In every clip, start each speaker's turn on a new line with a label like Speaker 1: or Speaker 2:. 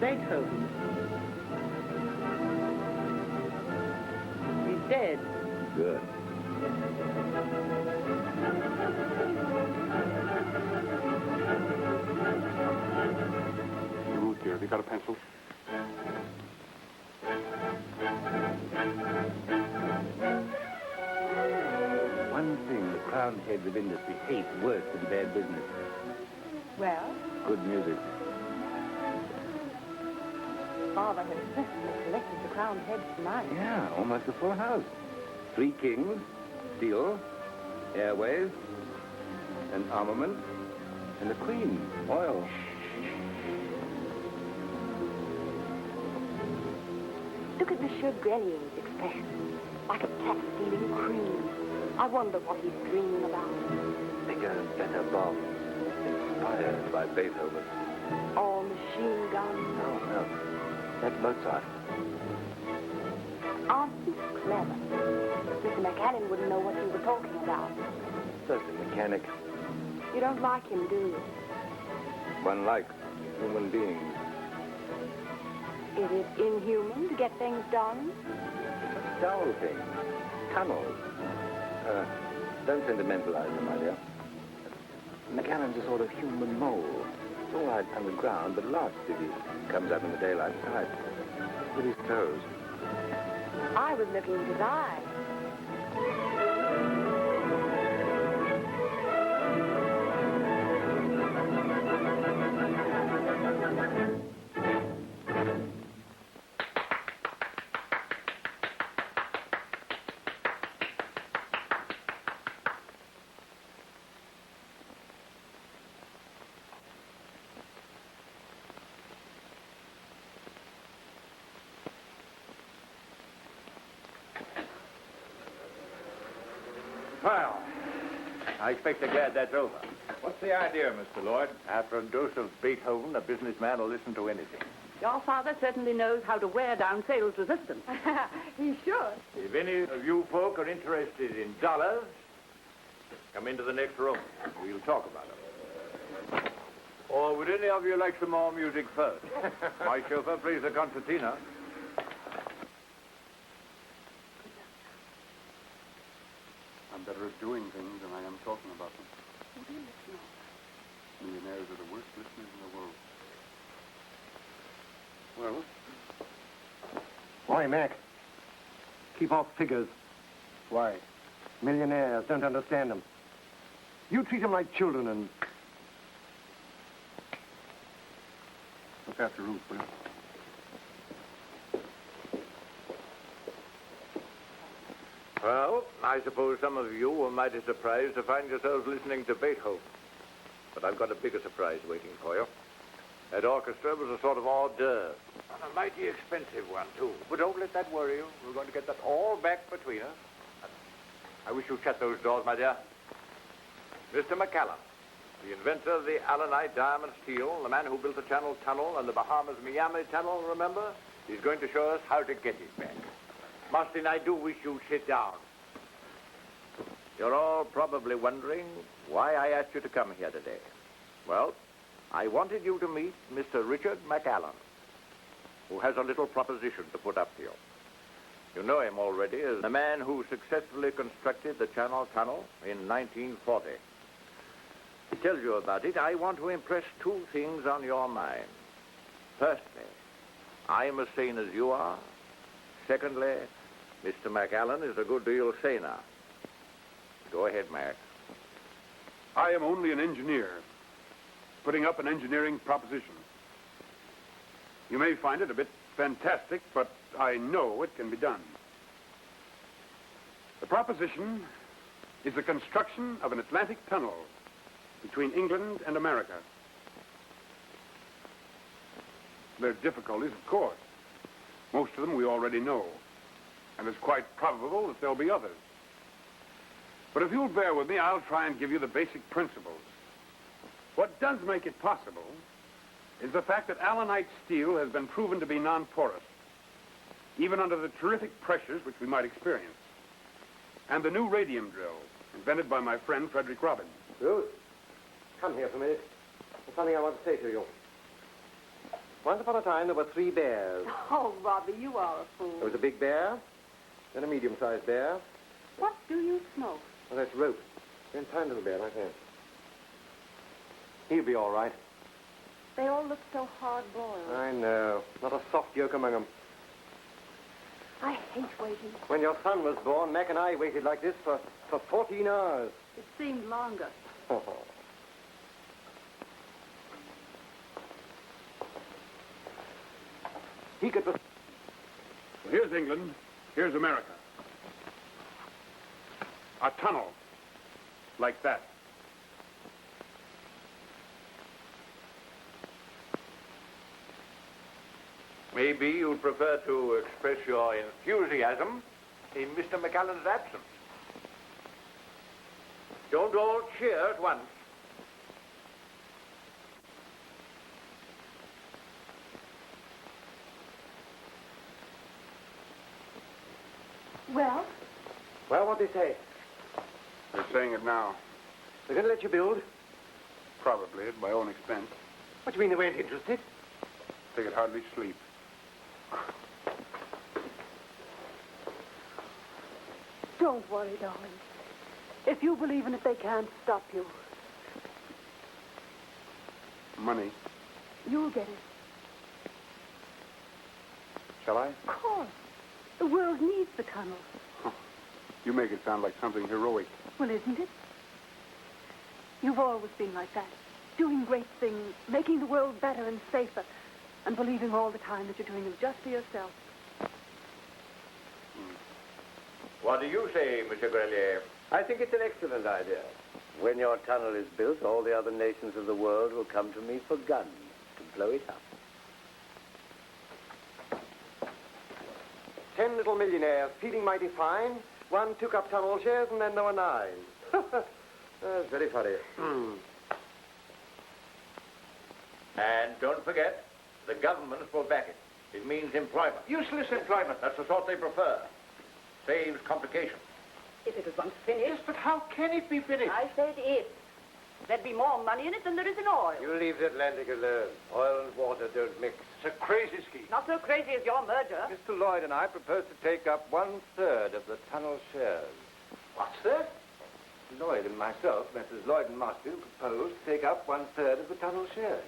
Speaker 1: Beethoven. He's dead.
Speaker 2: Good.
Speaker 3: Root here. Have you got a pencil?
Speaker 2: One thing the crowned heads of industry hate worse than bad business.
Speaker 4: Well?
Speaker 2: Good music.
Speaker 4: Father has certainly collected the crowned heads tonight.
Speaker 2: Yeah, almost a full house. 3 kings, steel, airways, an armament, and a queen, oil.
Speaker 4: Look at Monsieur Grelier's expression, like a cat stealing cream. I wonder what he's dreaming about.
Speaker 2: Bigger, better bombs, inspired by Beethoven.
Speaker 4: Or machine guns.
Speaker 2: No. That's Mozart.
Speaker 4: Aren't you clever? Mr. McAllen wouldn't know what you were talking about.
Speaker 2: Just a mechanic.
Speaker 4: You don't like him, do you?
Speaker 2: One likes human beings.
Speaker 4: Is it inhuman to get things done?
Speaker 2: Dull things. Tunnels. Don't sentimentalize them, my dear. McAllen's a sort of human mole. It's all right underground, but lost if he comes up in the daylight side. With his toes.
Speaker 4: I was looking at his eyes.
Speaker 5: Well, I expect they're glad that's over.
Speaker 6: What's the idea, Mr. Lloyd?
Speaker 5: After a dose of Beethoven, a businessman will listen to anything.
Speaker 1: Your father certainly knows how to wear down sales resistance.
Speaker 4: He should.
Speaker 5: If any of you folk are interested in dollars, come into the next room. We'll talk about them. Or would any of you like some more music first? My chauffeur plays the concertina.
Speaker 3: I'm better at doing things than I am talking about them. Millionaires are the worst listeners in the world. Well?
Speaker 7: Why, Mac? Keep off figures.
Speaker 3: Why?
Speaker 7: Millionaires don't understand them. You treat them like children and...
Speaker 3: Look after Ruth, will you?
Speaker 5: Well, I suppose some of you were mighty surprised to find yourselves listening to Beethoven. But I've got a bigger surprise waiting for you. That orchestra was a sort of hors d'oeuvre. And a mighty expensive one, too. But don't let that worry you. We're going to get that all back between us. I wish you'd shut those doors, my dear. Mr. McAllen, the inventor of the Allenite diamond steel, the man who built the Channel Tunnel and the Bahamas-Miami Tunnel, remember? He's going to show us how to get it back. Mustyn, I do wish you'd sit down. You're all probably wondering why I asked you to come here today. Well, I wanted you to meet Mr. Richard McAllen, who has a little proposition to put up to you. You know him already as the man who successfully constructed the Channel Tunnel in 1940. To tell you about it, I want to impress 2 things on your mind. Firstly, I'm as sane as you are. Secondly, Mr. McAllen is a good deal saner. Go ahead, Mac.
Speaker 3: I am only an engineer, putting up an engineering proposition. You may find it a bit fantastic, but I know it can be done. The proposition is the construction of an Atlantic tunnel between England and America. There are difficulties, of course. Most of them we already know, and it's quite probable that there'll be others. But if you'll bear with me, I'll try and give you the basic principles. What does make it possible is the fact that Allenite steel has been proven to be non-porous, even under the terrific pressures which we might experience. And the new radium drill, invented by my friend Frederick Robbins.
Speaker 7: Ruth, come here for a minute. There's something I want to say to you. Once upon a time, there were 3 bears.
Speaker 1: Oh, Robbie, you are a fool.
Speaker 7: There was a big bear, then a medium-sized bear.
Speaker 1: What do you smoke?
Speaker 7: Well, that's rope. Then tie to the bear like that. He'll be all right.
Speaker 1: They all look so hard-boiled.
Speaker 7: I know. Not a soft yolk among them.
Speaker 1: I hate waiting.
Speaker 7: When your son was born, Mac and I waited like this for 14 hours.
Speaker 1: It seemed longer.
Speaker 7: He could...
Speaker 3: Here's England. Here's America. A tunnel. Like that.
Speaker 5: Maybe you'd prefer to express your enthusiasm in Mr. McAllen's absence. Don't all cheer at once.
Speaker 1: Well?
Speaker 7: Well, what'd they say?
Speaker 3: They're saying it now.
Speaker 7: They're going to let you build?
Speaker 3: Probably at my own expense.
Speaker 7: What do you mean they weren't interested?
Speaker 3: They could hardly sleep.
Speaker 1: Don't worry, darling. If you believe in it, they can't stop you.
Speaker 3: Money.
Speaker 1: You'll get it.
Speaker 3: Shall I?
Speaker 1: Of course. The world needs the tunnel.
Speaker 3: You make it sound like something heroic.
Speaker 1: Well, isn't it? You've always been like that. Doing great things, making the world better and safer, and believing all the time that you're doing them just for yourself.
Speaker 5: What do you say, Monsieur Grelier?
Speaker 2: I think it's an excellent idea. When your tunnel is built, all the other nations of the world will come to me for guns to blow it up.
Speaker 7: 10 little millionaires, feeling mighty fine. One took up tunnel shares, and then there were 9. That's very funny.
Speaker 5: And don't forget, the government will back it. It means employment. Useless employment. That's the sort they prefer. Saves complications.
Speaker 1: If it was once finished...
Speaker 5: Yes, but how can it be finished?
Speaker 1: I said if. There'd be more money in it than there is in oil.
Speaker 7: You leave the Atlantic alone. Oil and water don't mix.
Speaker 5: It's a crazy scheme.
Speaker 1: Not so crazy as your merger.
Speaker 7: Mr. Lloyd and I propose to take up 1/3 of the tunnel shares.
Speaker 5: What's that?
Speaker 7: Lloyd and myself, Messrs. Lloyd and Marston, propose to take up 1/3 of the tunnel shares.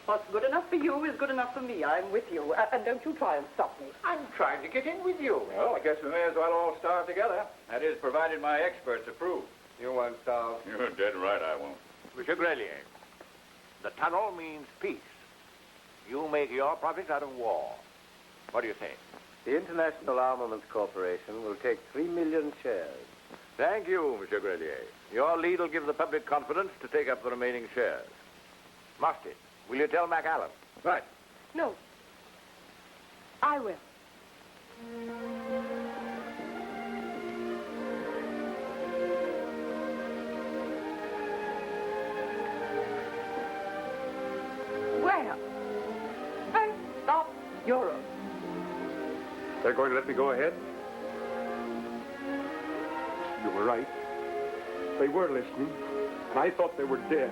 Speaker 1: What's good enough for you is good enough for me. I'm with you. And don't you try and stop me.
Speaker 5: I'm trying to get in with you.
Speaker 6: Well, I guess we may as well all starve together. That is, provided my experts approve.
Speaker 7: You won't starve.
Speaker 6: You're dead right, I won't.
Speaker 5: Monsieur Grelier, the tunnel means peace. You make your profits out of war. What do you say?
Speaker 2: The International Armaments Corporation will take 3 million shares.
Speaker 5: Thank you, Monsieur Grelier. Your lead will give the public confidence to take up the remaining shares. Musty, will you tell McAllen?
Speaker 6: Right.
Speaker 1: No. I will. Where? I stop Europe.
Speaker 3: They're going to let me go ahead? You were right. They were listening, and I thought they were dead.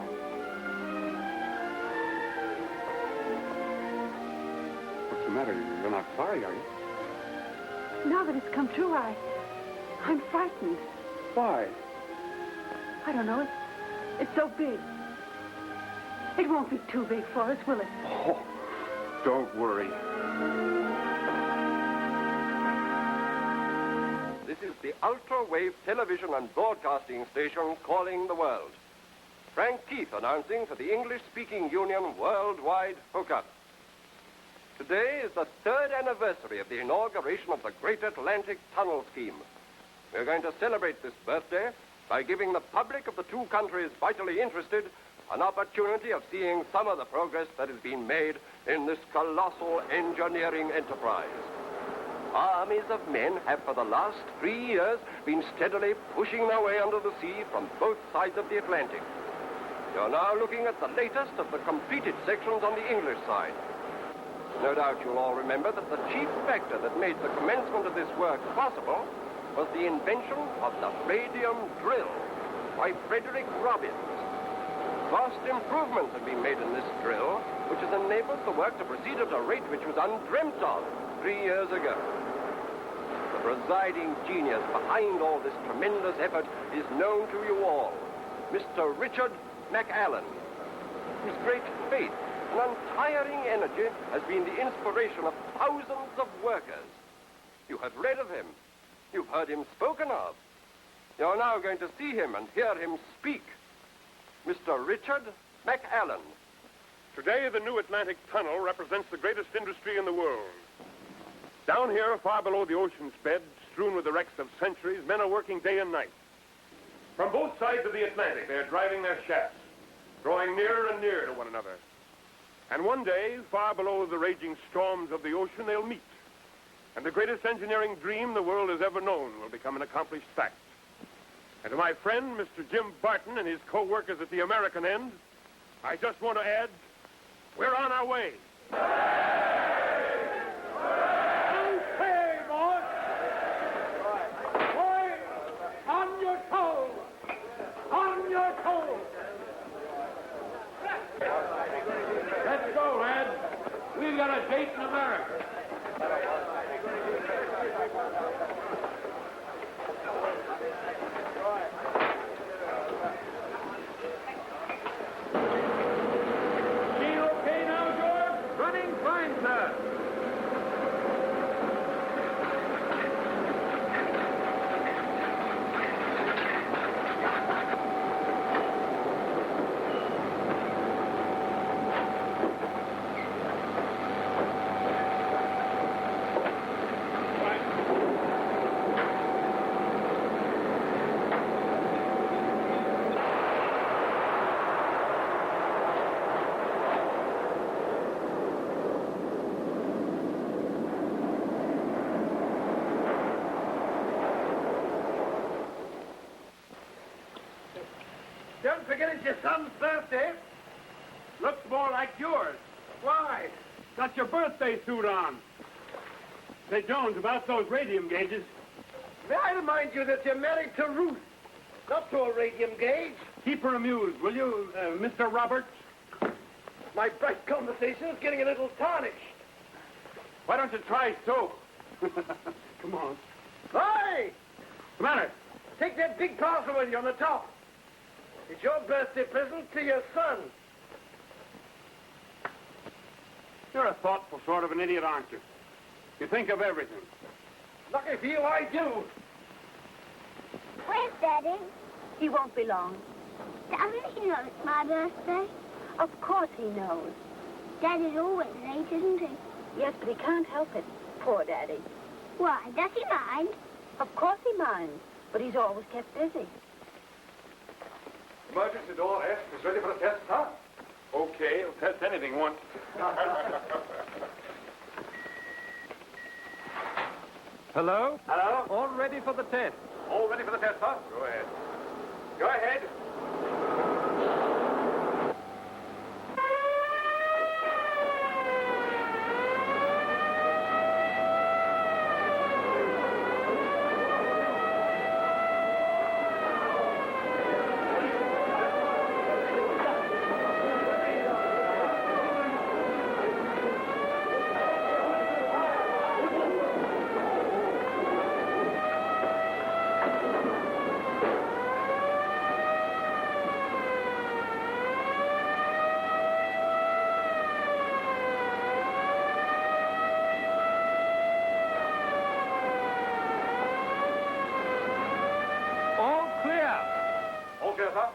Speaker 3: What's the matter? You're not sorry, are you?
Speaker 1: Now that it's come true, I'm frightened.
Speaker 3: Why?
Speaker 1: I don't know. It's so big. It won't be too big for us, will it?
Speaker 3: Oh, don't worry.
Speaker 7: This is the ultra-wave television and broadcasting station calling the world. Frank Keith announcing for the English-speaking Union Worldwide Hookup. Today is the 3rd anniversary of the inauguration of the Great Atlantic Tunnel Scheme. We're going to celebrate this birthday by giving the public of the two countries vitally interested an opportunity of seeing some of the progress that has been made in this colossal engineering enterprise. Armies of men have for the last 3 years been steadily pushing their way under the sea from both sides of the Atlantic. You're now looking at the latest of the completed sections on the English side. No doubt you'll all remember that the chief factor that made the commencement of this work possible was the invention of the radium drill by Frederick Robbins. Vast improvements have been made in this drill, which has has enabled the work to proceed at a rate which was undreamt of 3 years ago. The presiding genius behind all this tremendous effort is known to you all, Mr. Richard McAllen. His great faith and untiring energy has been the inspiration of thousands of workers. You have read of him. You've heard him spoken of. You're now going to see him and hear him speak. Mr. Richard McAllen.
Speaker 8: Today, the new Atlantic Tunnel represents the greatest industry in the world. Down here, far below the ocean's bed, strewn with the wrecks of centuries, men are working day and night. From both sides of the Atlantic, they're driving their shafts, drawing nearer and nearer to one another. And one day, far below the raging storms of the ocean, they'll meet. And the greatest engineering dream the world has ever known will become an accomplished fact. And to my friend, Mr. Jim Barton, and his co-workers at the American end, I just want to add, we're on our way.
Speaker 3: Okay, boys. Boys, on your toes. On your toes. Let's go, lads. We've got a date in America. Machine okay now, George? Running fine, sir. Don't forget it's your son's birthday. Looks more like yours. Why? Got your birthday suit on. Say, Jones, about those radium gauges.
Speaker 9: May I remind you that you're married to Ruth, not to a radium gauge.
Speaker 3: Keep her amused, will you, Mr. Roberts?
Speaker 9: My bright conversation is getting a little tarnished.
Speaker 3: Why don't you try soap? Come on.
Speaker 9: Hey!
Speaker 3: What's the matter?
Speaker 9: Take that big parcel with you on the top. It's your birthday present to your son.
Speaker 3: You're a thoughtful sort of an idiot, aren't you? You think of everything.
Speaker 9: Lucky for you, I do.
Speaker 10: Where's Daddy?
Speaker 4: He won't be long.
Speaker 10: Doesn't he know it's my birthday?
Speaker 4: Of course he knows.
Speaker 10: Daddy's always late, isn't he?
Speaker 4: Yes, but he can't help it. Poor Daddy.
Speaker 10: Why, does he mind?
Speaker 4: Of course he minds, but he's always kept busy.
Speaker 3: Emergency door F is ready for a test, huh? Okay, it'll test anything once.
Speaker 7: Hello?
Speaker 3: Hello?
Speaker 7: All ready for the test.
Speaker 3: All ready for the test, huh? Go ahead. Go ahead.
Speaker 7: All clear.
Speaker 3: All clear, sir?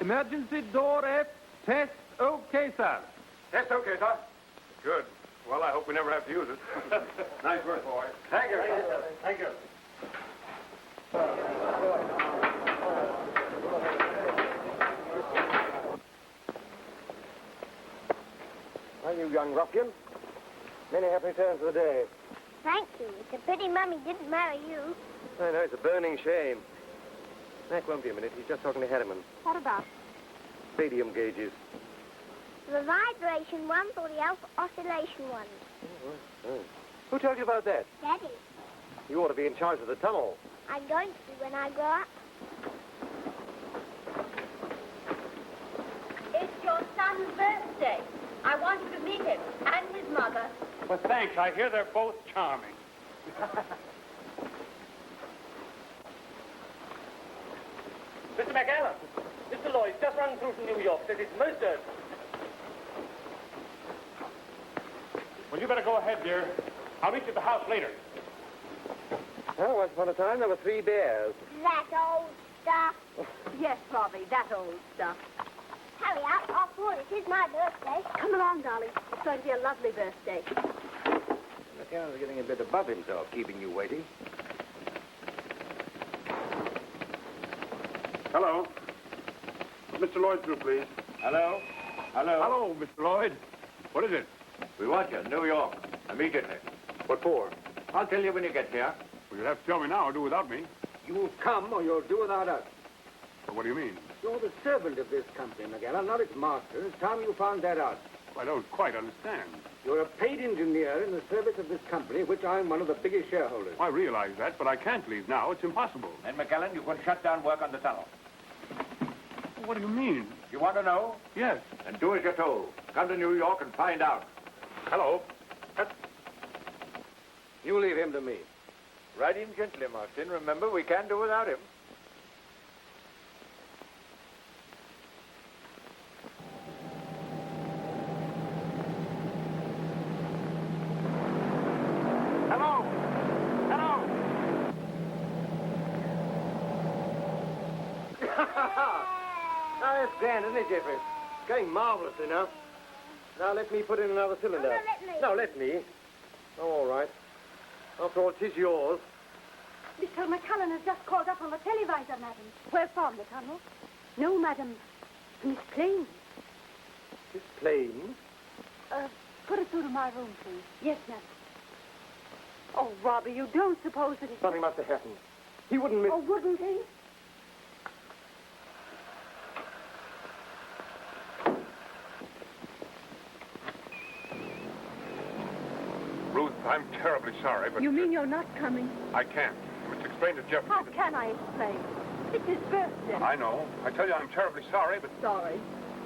Speaker 7: Emergency door F. Test okay, sir.
Speaker 3: Test okay, sir. Good. Well, I hope we never have to use it. Nice work, boy. Thank you. Thank you.
Speaker 9: Well, you young ruffian, many happy returns of the day.
Speaker 10: thank you. It's a pity Mummy didn't marry you.
Speaker 7: I know, it's a burning shame. Mac won't be a minute. He's just talking to Harriman.
Speaker 10: What about?
Speaker 7: Stadium gauges.
Speaker 10: The vibration ones or the oscillation ones?
Speaker 7: Oh. Who told you about that?
Speaker 10: Daddy.
Speaker 7: You ought to be in charge of the tunnel.
Speaker 10: I'm going to be when I grow up.
Speaker 4: It's your son's birthday. I want you to meet him and his mother.
Speaker 3: Well, thanks. I hear they're both charming.
Speaker 9: Mr. McAllen, Mr. Lloyd just run through from New York. Says it's most urgent.
Speaker 3: Well, you better go ahead, dear. I'll meet you at the house later.
Speaker 7: Well, once upon a time, there were 3 bears.
Speaker 10: That old stuff.
Speaker 1: Yes, Robbie, that old stuff.
Speaker 10: Hurry up. After all, it is my birthday.
Speaker 1: Come along, darling. It's going to be a lovely birthday.
Speaker 5: McAllen's getting a bit above himself, keeping you waiting.
Speaker 3: Hello. Mr. Lloyd through, please.
Speaker 5: Hello? Hello?
Speaker 3: Hello, Mr. Lloyd. What is it?
Speaker 5: We want you in New York. Immediately.
Speaker 3: What for?
Speaker 5: I'll tell you when you get here.
Speaker 3: Well, you'll have to tell me now or do without me.
Speaker 9: You'll come or you'll do without us.
Speaker 3: Well, what do you mean?
Speaker 9: You're the servant of this company, McAllen, not its master. It's time you found that out.
Speaker 3: I don't quite understand.
Speaker 9: You're a paid engineer in the service of this company, of which I'm one of the biggest shareholders.
Speaker 3: I realize that, but I can't leave now. It's impossible.
Speaker 5: And McAllen, you can shut down work on the tunnel.
Speaker 3: What do you mean?
Speaker 5: You want to know?
Speaker 3: Yes.
Speaker 5: And do as you're told. Come to New York and find out.
Speaker 3: Hello.
Speaker 9: You leave him to me.
Speaker 5: Ride him gently, Marston. Remember, we can't do without him.
Speaker 3: Hello. Hello.
Speaker 9: Now, that's grand, isn't it, Jeffrey? It's going marvelously now. Now, let me put in another cylinder.
Speaker 10: Oh, no, let me.
Speaker 9: No, let me. Oh, all right. After all, 'tis yours.
Speaker 1: Mr. McCullen has just called up on the televisor, madam. Where from, the tunnel? No, madam. Miss Plain.
Speaker 9: This plane.
Speaker 1: Put it through to my room, please. Yes, madam. Oh, Robbie, you don't suppose that it's...
Speaker 9: Something must have happened. He wouldn't miss...
Speaker 1: Oh, wouldn't he?
Speaker 3: Ruth, I'm terribly sorry, but...
Speaker 1: You mean you're not coming?
Speaker 3: I can't. I must explain to Jeffrey.
Speaker 1: How can I explain? It's his birthday.
Speaker 3: I know. I tell you, I'm terribly sorry, but...
Speaker 1: Sorry.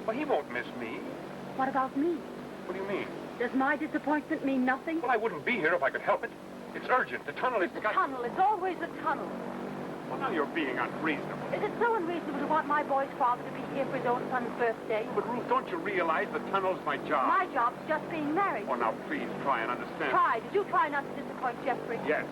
Speaker 3: Well, he won't miss me.
Speaker 1: What about me?
Speaker 3: What do you mean?
Speaker 1: Does my disappointment mean nothing?
Speaker 3: Well, I wouldn't be here if I could help it. It's urgent. The tunnel is...
Speaker 1: The tunnel. It's always the tunnel.
Speaker 3: Well, now you're being unreasonable.
Speaker 1: Is it so unreasonable to want my boy's father to be here for his own son's birthday?
Speaker 3: But, Ruth, don't you realize the tunnel's my job?
Speaker 1: My job's just being married.
Speaker 3: Oh, now, please, try and understand.
Speaker 1: Try. Did you try not to disappoint Jeffrey?
Speaker 3: Yes.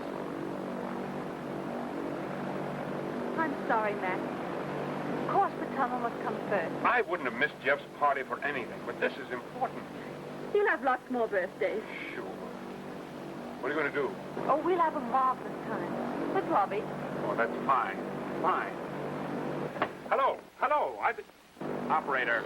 Speaker 1: I'm sorry, Matt. Of course the tunnel must come first.
Speaker 3: I wouldn't have missed Jeff's party for anything, but this is important.
Speaker 1: You'll have lots more birthdays.
Speaker 3: Sure. What are you going to do?
Speaker 1: Oh, we'll have a marvelous time. With Robbie.
Speaker 3: Oh, that's fine. Fine. Hello. Hello. Operator.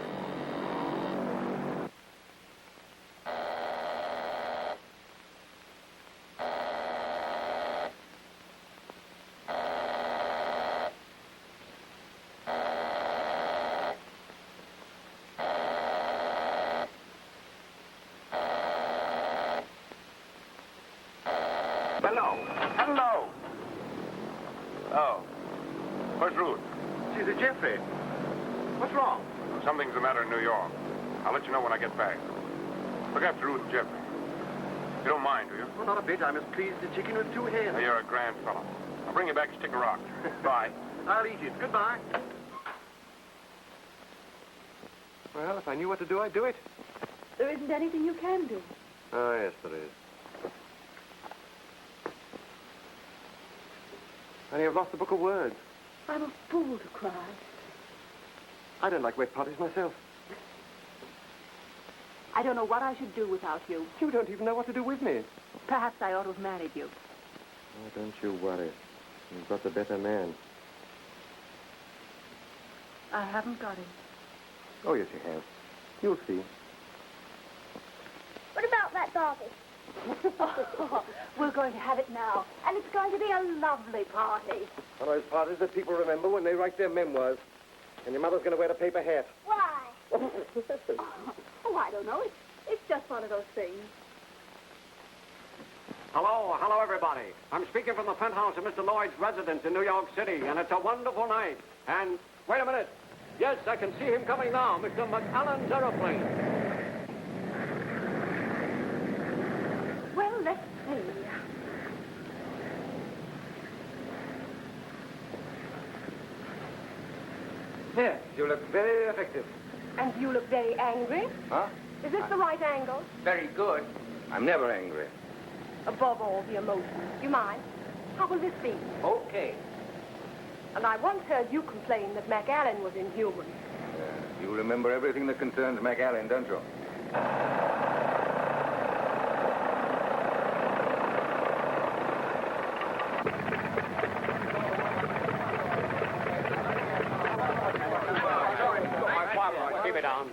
Speaker 3: Hello. Hello. Oh. Where's Ruth?
Speaker 9: She's a Jeffrey. What's wrong?
Speaker 3: Something's the matter in New York. I'll let you know when I get back. Look after Ruth and Jeffrey. You don't mind, do you?
Speaker 9: Oh, not a bit. I'm as pleased as a chicken with 2 heads.
Speaker 3: Now, you're a grand fellow. I'll bring you back a stick of rock. Bye.
Speaker 9: I'll eat it. Goodbye.
Speaker 7: Well, if I knew what to do, I'd do it.
Speaker 1: There isn't anything you can do.
Speaker 7: Oh, yes, there is. Only I've lost the book of words.
Speaker 1: I'm a fool to cry.
Speaker 7: I don't like wet potties myself.
Speaker 1: I don't know what I should do without you.
Speaker 7: You don't even know what to do with me.
Speaker 1: Perhaps I ought to have married you.
Speaker 7: Oh, don't you worry. You've got the better man.
Speaker 1: I haven't got him.
Speaker 7: Oh, yes, you have. You'll see.
Speaker 10: What about that Barbie?
Speaker 1: Oh, we're going to have it now, and it's going to be a lovely party.
Speaker 9: One of those parties that people remember when they write their memoirs. And your mother's going to wear a paper hat.
Speaker 10: Why?
Speaker 1: Oh, I don't know. It's just one of those things.
Speaker 11: Hello, everybody. I'm speaking from the penthouse of Mr. Lloyd's residence in New York City, and it's a wonderful night. And, wait a minute. Yes, I can see him coming now, Mr. McAllen's aeroplane.
Speaker 1: Well, let's see.
Speaker 9: Yes, you look very effective.
Speaker 4: And you look very angry.
Speaker 2: Huh?
Speaker 4: Is this the right angle?
Speaker 2: Very good. I'm never angry.
Speaker 4: Above all, the emotion. You mind? How will this be?
Speaker 9: Okay.
Speaker 4: And I once heard you complain that McAllen was inhuman.
Speaker 2: You remember everything that concerns McAllen, don't you?
Speaker 11: Keep it down.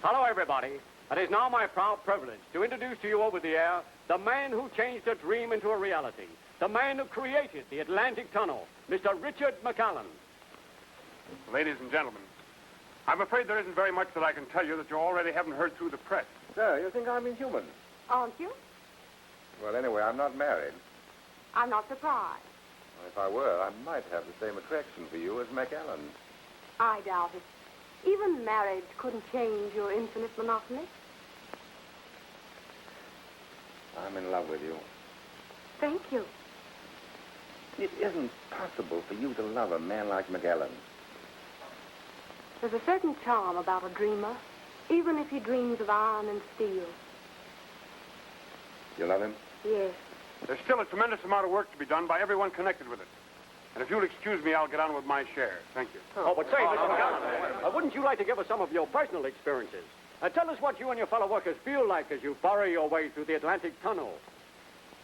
Speaker 11: Hello, everybody. It is now my proud privilege to introduce to you over the air the man who changed a dream into a reality, the man who created the Atlantic Tunnel, Mr. Richard McAllen.
Speaker 3: Ladies and gentlemen, I'm afraid there isn't very much that I can tell you that you already haven't heard through the press.
Speaker 2: Sir, you think I'm inhuman?
Speaker 4: Aren't you?
Speaker 2: Well, anyway, I'm not married.
Speaker 4: I'm not surprised.
Speaker 2: If I were, I might have the same attraction for you as McAllen.
Speaker 4: I doubt it. Even marriage couldn't change your infinite monotony.
Speaker 2: I'm in love with you.
Speaker 4: Thank you.
Speaker 2: It isn't possible for you to love a man like McAllen.
Speaker 4: There's a certain charm about a dreamer, even if he dreams of iron and steel.
Speaker 2: You love him?
Speaker 4: Yes.
Speaker 3: There's still a tremendous amount of work to be done by everyone connected with it. And if you'll excuse me, I'll get on with my share. Thank you.
Speaker 11: Oh, but say, Mr. McAllen, wouldn't you like to give us some of your personal experiences? Tell us what you and your fellow workers feel like as you burrow your way through the Atlantic Tunnel.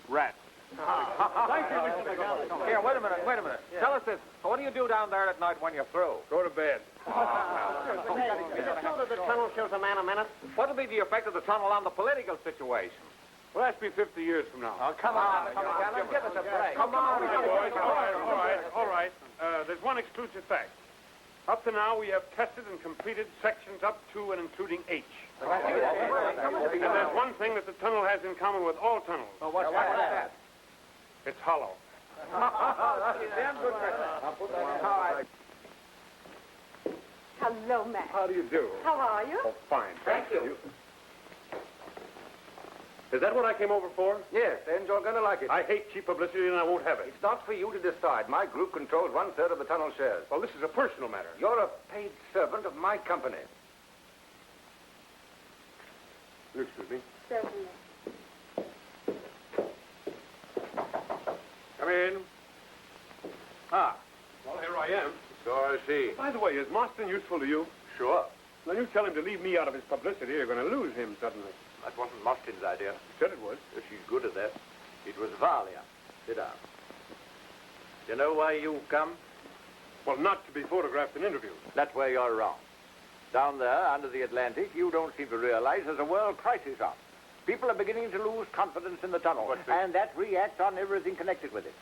Speaker 3: Rats.
Speaker 11: Thank you, Mr. McAllen.
Speaker 5: Here, wait a minute.
Speaker 3: Yeah.
Speaker 5: Tell us this. What do you do down there at night when you're through?
Speaker 3: Go to bed.
Speaker 9: Is it true that the tunnel kills a man a minute?
Speaker 5: What will be the effect of the tunnel on the political situation?
Speaker 3: Well, that's be 50 years from now.
Speaker 5: Oh, come on, give us a break.
Speaker 3: Come on, boys. All right. There's one exclusive fact. Up to now, we have tested and completed sections up to and including H. And there's one thing that the tunnel has in common with all tunnels.
Speaker 5: Oh, what's that?
Speaker 3: It's hollow.
Speaker 4: Hello, Mac.
Speaker 3: How do you do?
Speaker 4: How are you?
Speaker 3: Oh, fine.
Speaker 5: Thank you.
Speaker 3: Is that what I came over for?
Speaker 2: Yes, and you're going to like it.
Speaker 3: I hate cheap publicity, and I won't have it.
Speaker 2: It's not for you to decide. My group controls 1/3 of the tunnel shares.
Speaker 3: Well, this is a personal matter.
Speaker 2: You're a paid servant of my company.
Speaker 3: You excuse me.
Speaker 4: Certainly.
Speaker 3: Come in. Ah. Well, here I am.
Speaker 5: So I see.
Speaker 3: By the way, is Marston useful to you?
Speaker 5: Sure.
Speaker 3: When you tell him to leave me out of his publicity, you're going to lose him suddenly.
Speaker 5: That wasn't Mostyn's idea.
Speaker 3: He said it was.
Speaker 5: She's good at that. It was Valia. Sit down. You know why you've come?
Speaker 3: Well, not to be photographed and interviewed.
Speaker 5: That's where you're wrong. Down there, under the Atlantic, you don't seem to realize there's a world crisis on. People are beginning to lose confidence in the tunnel, and that reacts on everything connected with it.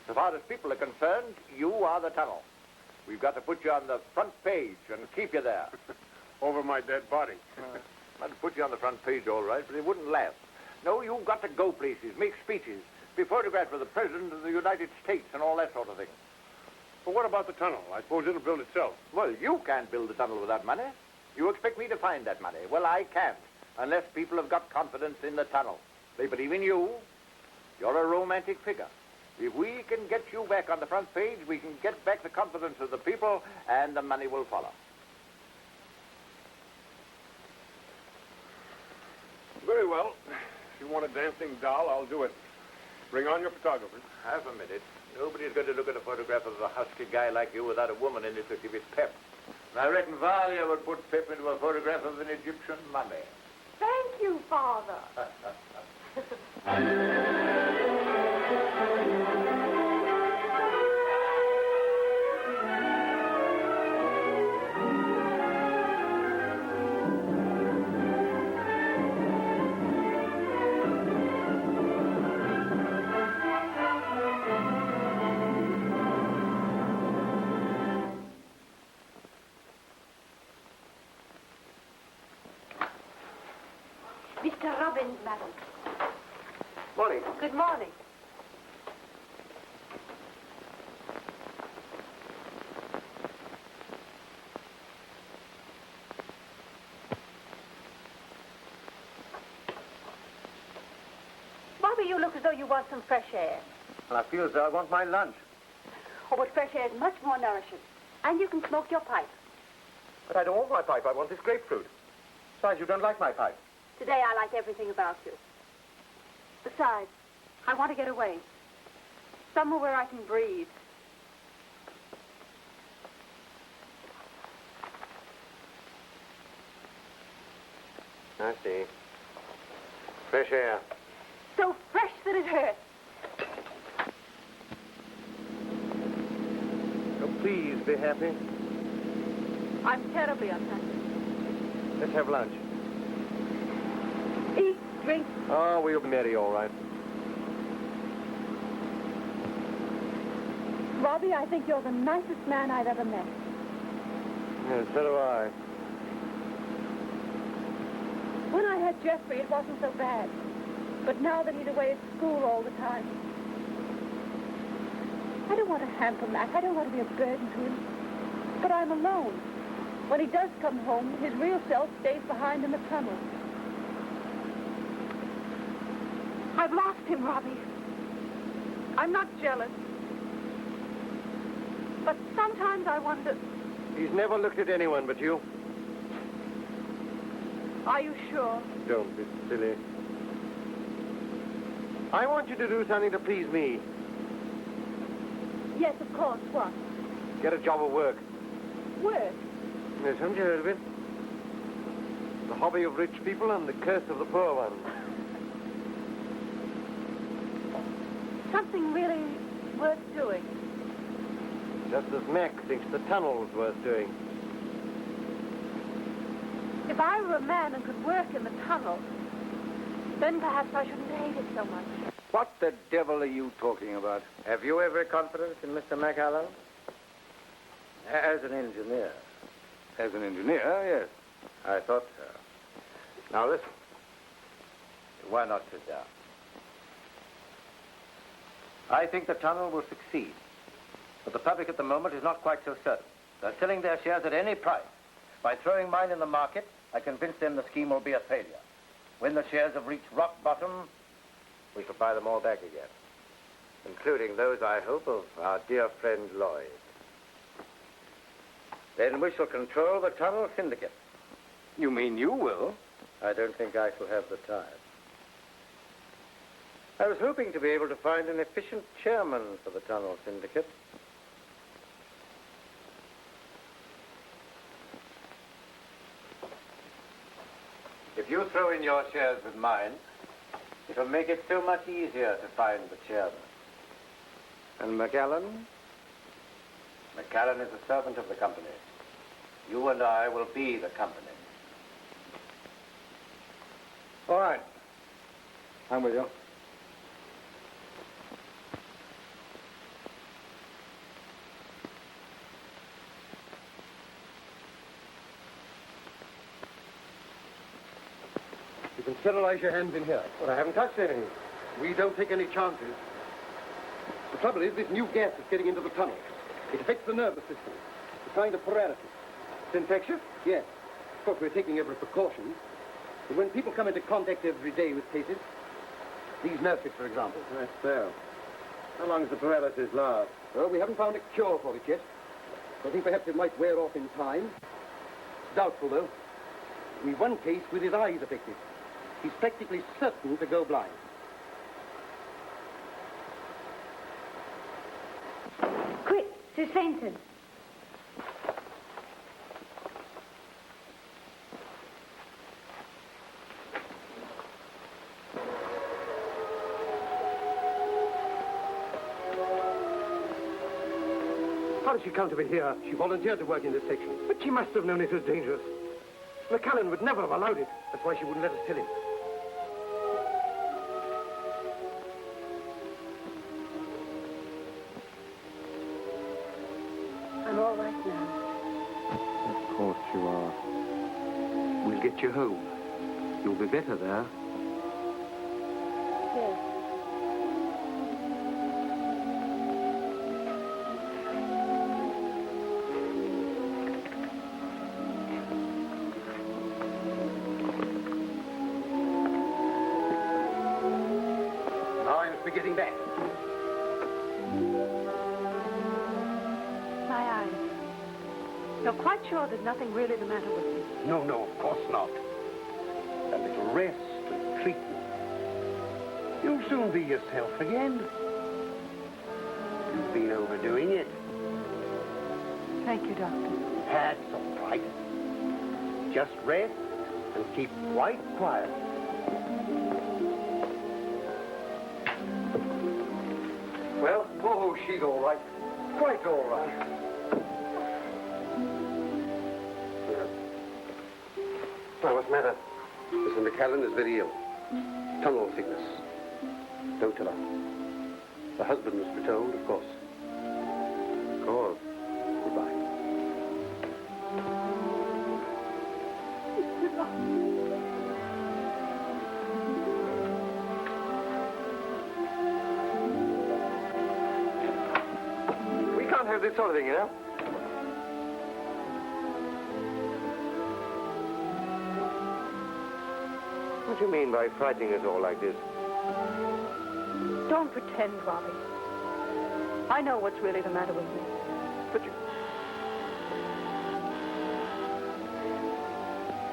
Speaker 5: So far as people are concerned, you are the tunnel. We've got to put you on the front page and keep you there.
Speaker 3: Over my dead body.
Speaker 5: I'd put you on the front page, all right, but it wouldn't last. No, you've got to go places, make speeches, be photographed with the President of the United States and all that sort of thing.
Speaker 3: But what about the tunnel? I suppose it'll build itself.
Speaker 5: Well, you can't build the tunnel without money. You expect me to find that money. Well, I can't, unless people have got confidence in the tunnel. They believe in you. You're a romantic figure. If we can get you back on the front page, we can get back the confidence of the people, and the money will follow.
Speaker 3: Very well. If you want a dancing doll, I'll do it. Bring on your photographers.
Speaker 5: Half a minute. Nobody's going to look at a photograph of a husky guy like you without a woman in it to give it pep. And I reckon Valia would put pep into a photograph of an Egyptian mummy.
Speaker 4: Thank you, Father.
Speaker 1: Mr. Robbins, madam.
Speaker 9: Morning.
Speaker 1: Good morning. Bobby, you look as though you want some fresh air.
Speaker 2: Well, I feel as though I want my lunch.
Speaker 1: Oh, but fresh air is much more nourishing. And you can smoke your pipe.
Speaker 2: But I don't want my pipe. I want this grapefruit. Besides, you don't like my pipe.
Speaker 1: Today I like everything about you. Besides, I want to get away. Somewhere where I can breathe.
Speaker 9: I see. Fresh air.
Speaker 1: So fresh that it hurts.
Speaker 9: So please be happy.
Speaker 1: I'm terribly unhappy.
Speaker 9: Let's have lunch.
Speaker 1: Eat, drink.
Speaker 9: Oh, we'll be merry, all right.
Speaker 1: Robbie, I think you're the nicest man I've ever met.
Speaker 9: Yes, so do I.
Speaker 1: When I had Jeffrey, it wasn't so bad. But now that he's away at school all the time, I don't want to hamper Mac. I don't want to be a burden to him. But I'm alone. When he does come home, his real self stays behind in the tunnel. I've lost him, Robbie. I'm not jealous. But sometimes I wonder...
Speaker 9: He's never looked at anyone but you.
Speaker 1: Are you sure?
Speaker 9: Don't be silly. I want you to do something to please me.
Speaker 1: Yes, of course. What?
Speaker 9: Get a job of work.
Speaker 1: Work?
Speaker 9: Yes, haven't you heard of it? The hobby of rich people and the curse of the poor ones.
Speaker 1: Something really worth doing.
Speaker 9: Just as Mac thinks the tunnel's worth doing.
Speaker 1: If I were a man and could work in the tunnel, then perhaps I shouldn't hate it so much.
Speaker 2: What the devil are you talking about? Have you every confidence in Mr. McAllen? As an engineer. As an engineer, yes. I thought so. Now listen. Why not sit down? I think the tunnel will succeed. But the public at the moment is not quite so certain. They're selling their shares at any price. By throwing mine in the market, I convince them the scheme will be a failure. When the shares have reached rock bottom, we shall buy them all back again. Including those, I hope, of our dear friend Lloyd. Then we shall control the tunnel syndicate.
Speaker 9: You mean you will?
Speaker 2: I don't think I shall have the time. I was hoping to be able to find an efficient chairman for the tunnel syndicate. If you throw in your shares with mine, it'll make it so much easier to find the chairman. And McAllen? McAllen is a servant of the company. You and I will be the company. All right. I'm with you.
Speaker 9: You can sterilize your hands in here. But I haven't touched anything. We don't take any chances. The trouble is, this new gas is getting into the tunnel. It affects the nervous system. A kind of paralysis. It's infectious? Yes. Of course, we're taking every precaution. But when people come into contact every day with cases, these nurses, for example. That's so. How long does the paralysis last? Well, we haven't found a cure for it yet. I think perhaps it might wear off in time. It's doubtful, though. We've one case with his eyes affected. He's practically certain to go blind.
Speaker 1: Quick, she's fainted.
Speaker 9: How did she come to be here? She volunteered to work in this section. But she must have known it was dangerous. McAllen would never have allowed it. That's why she wouldn't let us tell him.
Speaker 1: I'm all right now.
Speaker 9: Of course you are. We'll get you home. You'll be better there. getting back.
Speaker 1: My eyes. You're quite sure there's nothing really the matter with me?
Speaker 9: No, of course not. A little rest and treatment. You'll soon be yourself again. You've been overdoing it.
Speaker 1: Thank you, Doctor.
Speaker 9: That's all right. Just rest and keep right quiet. Well, oh, she's all right. Quite all right. Well, what's the matter? Mrs. McCallan is very ill. Tunnel sickness. Don't tell her. The husband must be told, of course. Go on. Goodbye. We can't have this sort of thing, you know. What do you mean by frightening us all like this?
Speaker 1: Don't pretend, Robbie. I know what's really the matter with me.
Speaker 9: But you...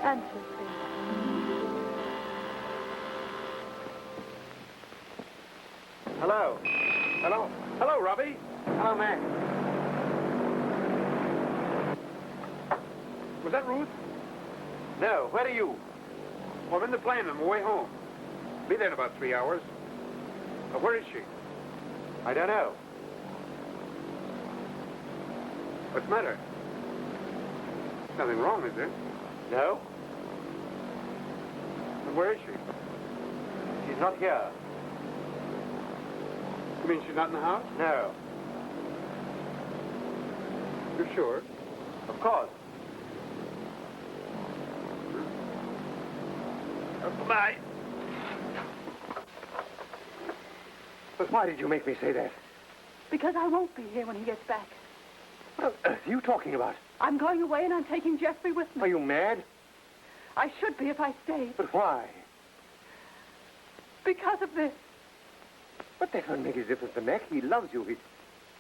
Speaker 1: Answer, please.
Speaker 11: Hello.
Speaker 9: Hello?
Speaker 11: Hello, Robbie.
Speaker 9: Hello, Mac.
Speaker 3: Was that Ruth?
Speaker 11: No, where are you?
Speaker 3: Well, I'm in the plane on my way home. Be there in about 3 hours. Where is she?
Speaker 11: I don't know.
Speaker 3: What's the matter? Nothing wrong, is there?
Speaker 11: No,
Speaker 3: And where is she?
Speaker 11: she's not here.
Speaker 3: You mean she's not in the house?
Speaker 11: No,
Speaker 3: You're sure?
Speaker 11: of course.
Speaker 3: Bye.
Speaker 9: But why did you make me say that?
Speaker 1: Because I won't be here when he gets back.
Speaker 9: What on earth are you talking about?
Speaker 1: I'm going away and I'm taking Jeffrey with me.
Speaker 9: Are you mad?
Speaker 1: I should be if I stayed.
Speaker 9: But why?
Speaker 1: Because of this.
Speaker 9: But that doesn't make a difference to Mac. He loves you.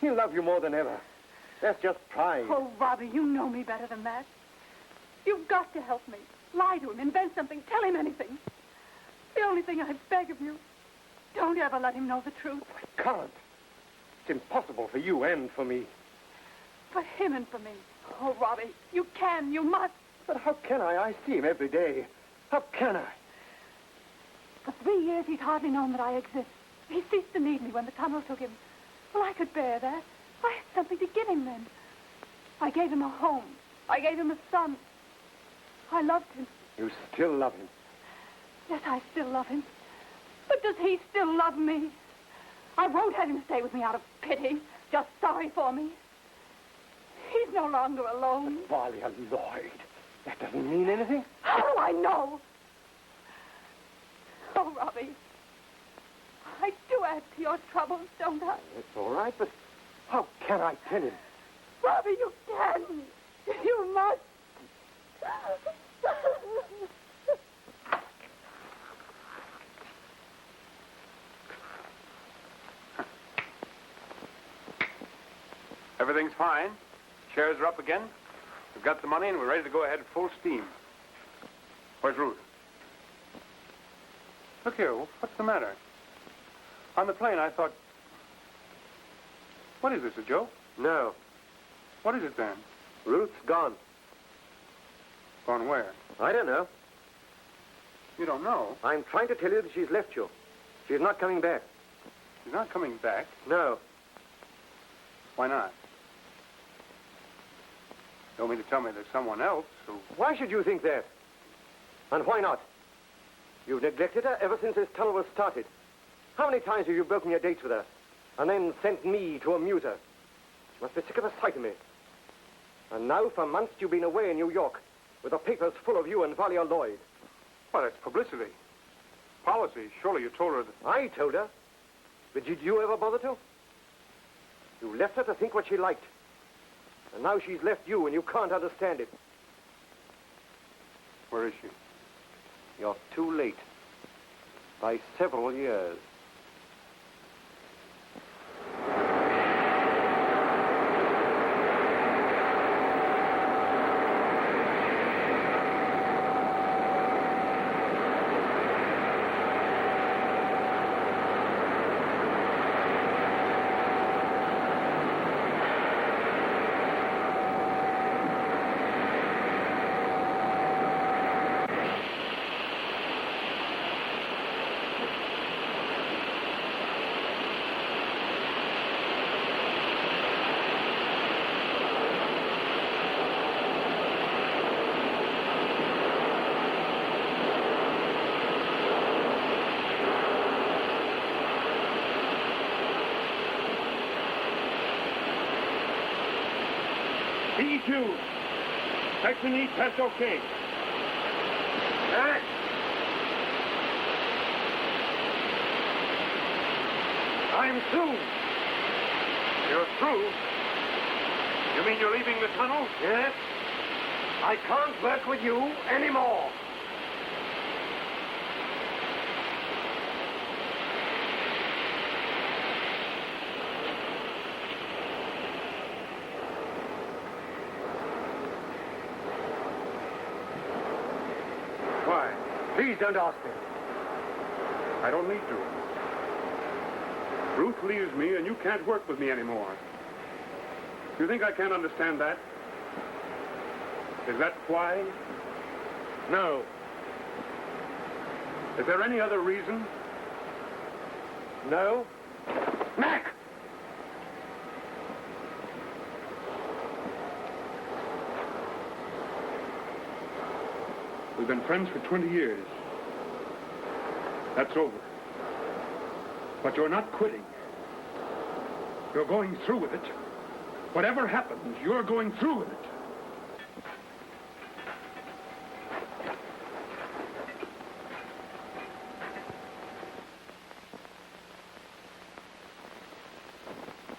Speaker 9: He'll love you more than ever. That's just pride.
Speaker 1: Oh, Robbie, you know me better than that. You've got to help me. Lie to him, invent something, tell him anything. The only thing I beg of you, don't ever let him know the truth.
Speaker 9: I can't. It's impossible for you and for me.
Speaker 1: For him and for me. Oh, Robbie, you can, you must.
Speaker 9: But how can I? I see him every day. How can I?
Speaker 1: For 3 years, he's hardly known that I exist. He ceased to need me when the tunnel took him. Well, I could bear that. I had something to give him then. I gave him a home. I gave him a son. I loved him.
Speaker 9: You still love him.
Speaker 1: Yes, I still love him. But does he still love me? I won't have him stay with me out of pity, just sorry for me. He's no longer alone.
Speaker 9: Valia Lloyd. That doesn't mean anything.
Speaker 1: How do I know? Oh, Robbie. I do add to your troubles, don't I?
Speaker 9: That's all right, but how can I tell him?
Speaker 1: Robbie, you can. You must.
Speaker 3: Everything's fine. Shares are up again. We've got the money and we're ready to go ahead full steam. Where's Ruth? Look here, what's the matter? On the plane, I thought... What is this, a joke?
Speaker 9: No.
Speaker 3: What is it then?
Speaker 9: Ruth's gone.
Speaker 3: Gone where?
Speaker 9: I don't know.
Speaker 3: You don't know?
Speaker 9: I'm trying to tell you that she's left you. She's not coming back.
Speaker 3: She's not coming back.
Speaker 9: No.
Speaker 3: Why not? You don't mean to tell me there's someone else who...
Speaker 9: Why should you think that? And why not? You've neglected her ever since this tunnel was started. How many times have you broken your dates with her? And then sent me to amuse her? She must be sick of the sight of me. And now for months you've been away in New York with the papers full of you and Valia Lloyd.
Speaker 3: Well, that's publicity. Policy. Surely you told her that...
Speaker 9: I told her. But did you ever bother to? You left her to think what she liked. And now she's left you and you can't understand it.
Speaker 3: Where is she?
Speaker 9: You're too late. By several years.
Speaker 8: E2. Section E test okay.
Speaker 9: Mac! I'm through.
Speaker 8: You're through? You mean you're leaving the tunnel?
Speaker 9: Yes? I can't work with you anymore.
Speaker 8: Why?
Speaker 9: Please don't ask me.
Speaker 8: I don't need to. Ruth leaves me, and you can't work with me anymore. You think I can't understand that? Is that why?
Speaker 9: No.
Speaker 8: Is there any other reason?
Speaker 9: No?
Speaker 8: Mac! We've been friends for 20 years. That's over. But you're not quitting. You're going through with it. Whatever happens, you're going through with it.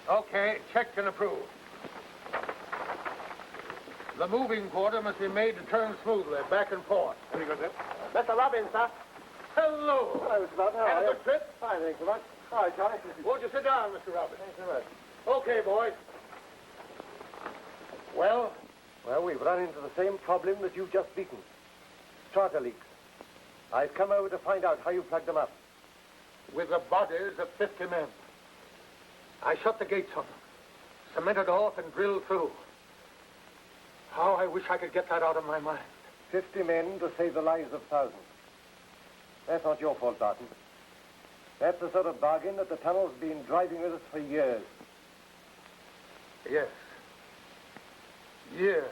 Speaker 9: Okay, checked and approved. The moving quarter must be made to turn smoothly, back and forth.
Speaker 8: Very good, sir.
Speaker 9: Mr. Robbins, sir. Hello.
Speaker 7: Hello, Mr. Barton. How
Speaker 9: Had
Speaker 7: are
Speaker 9: a
Speaker 7: you?
Speaker 9: good trip?
Speaker 7: Fine, thanks so much. All right, Charlie.
Speaker 9: Won't you sit down, Mr. Robbins?
Speaker 7: Thanks so much.
Speaker 9: Okay, boys. Well,
Speaker 7: We've run into the same problem that you've just beaten. Strata leaks. I've come over to find out how you plugged them up.
Speaker 9: with the bodies of 50 men. I shut the gates on them, cemented off and drilled through. How I wish I could get that out of my mind.
Speaker 7: 50 men to save the lives of thousands. That's not your fault, Barton. That's the sort of bargain that the tunnel's been driving with us for years.
Speaker 9: Yes. Years.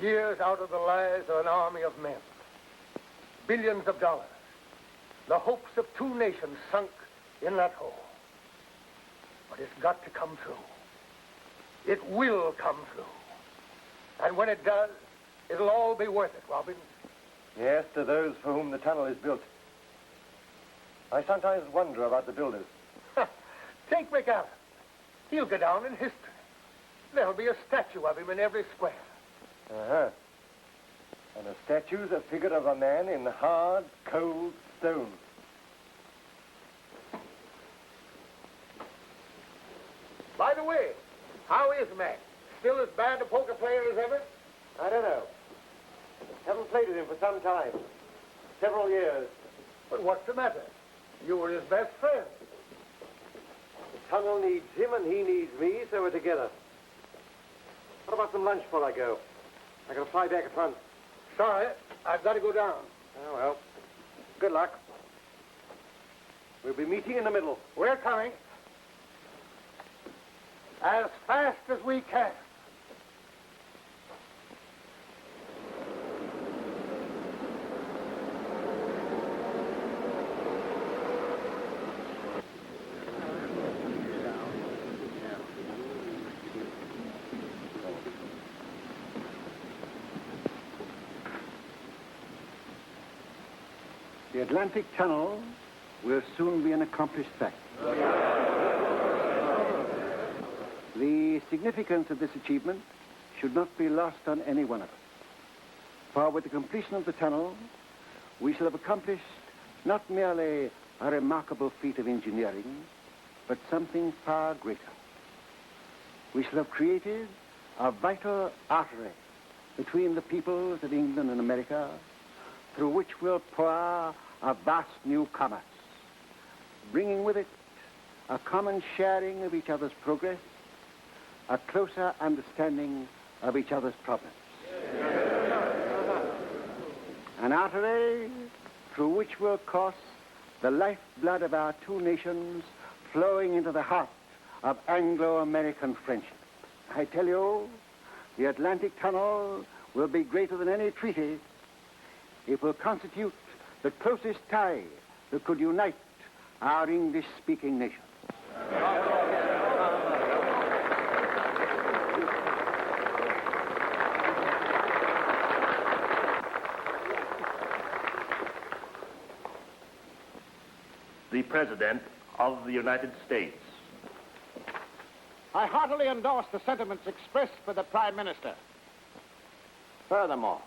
Speaker 9: Years out of the lives of an army of men. Billions of dollars. The hopes of 2 nations sunk in that hole. But it's got to come through. It will come through. And when it does, it'll all be worth it, Robbins.
Speaker 7: Yes, to those for whom the tunnel is built. I sometimes wonder about the builders.
Speaker 9: Take McAllen. He'll go down in history. There'll be a statue of him in every square.
Speaker 7: Uh-huh. And the statue's a figure of a man in hard, cold stone.
Speaker 9: By the way, how is Mac? Still as bad a poker player as ever?
Speaker 7: I don't know. Haven't played with him for some time. Several years.
Speaker 9: But what's the matter? You were his best friend.
Speaker 7: The tunnel needs him and he needs me, so we're together. What about some lunch before I go? I gotta fly back at once.
Speaker 9: Sorry, I've got to go down.
Speaker 7: Oh, well. Good luck. We'll be meeting in the middle.
Speaker 9: We're coming. As fast as we can.
Speaker 12: The Atlantic Tunnel will soon be an accomplished fact. The significance of this achievement should not be lost on any one of us. For with the completion of the tunnel, we shall have accomplished not merely a remarkable feat of engineering, but something far greater. We shall have created a vital artery between the peoples of England and America, through which will pour a vast new commerce, bringing with it a common sharing of each other's progress, a closer understanding of each other's problems. An artery through which will course the lifeblood of our 2 nations flowing into the heart of Anglo-American friendship. I tell you, the Atlantic Tunnel will be greater than any treaty. It will constitute the closest tie that could unite our English-speaking nation.
Speaker 13: President of the United States.
Speaker 11: I heartily endorse the sentiments expressed by the Prime Minister. Furthermore,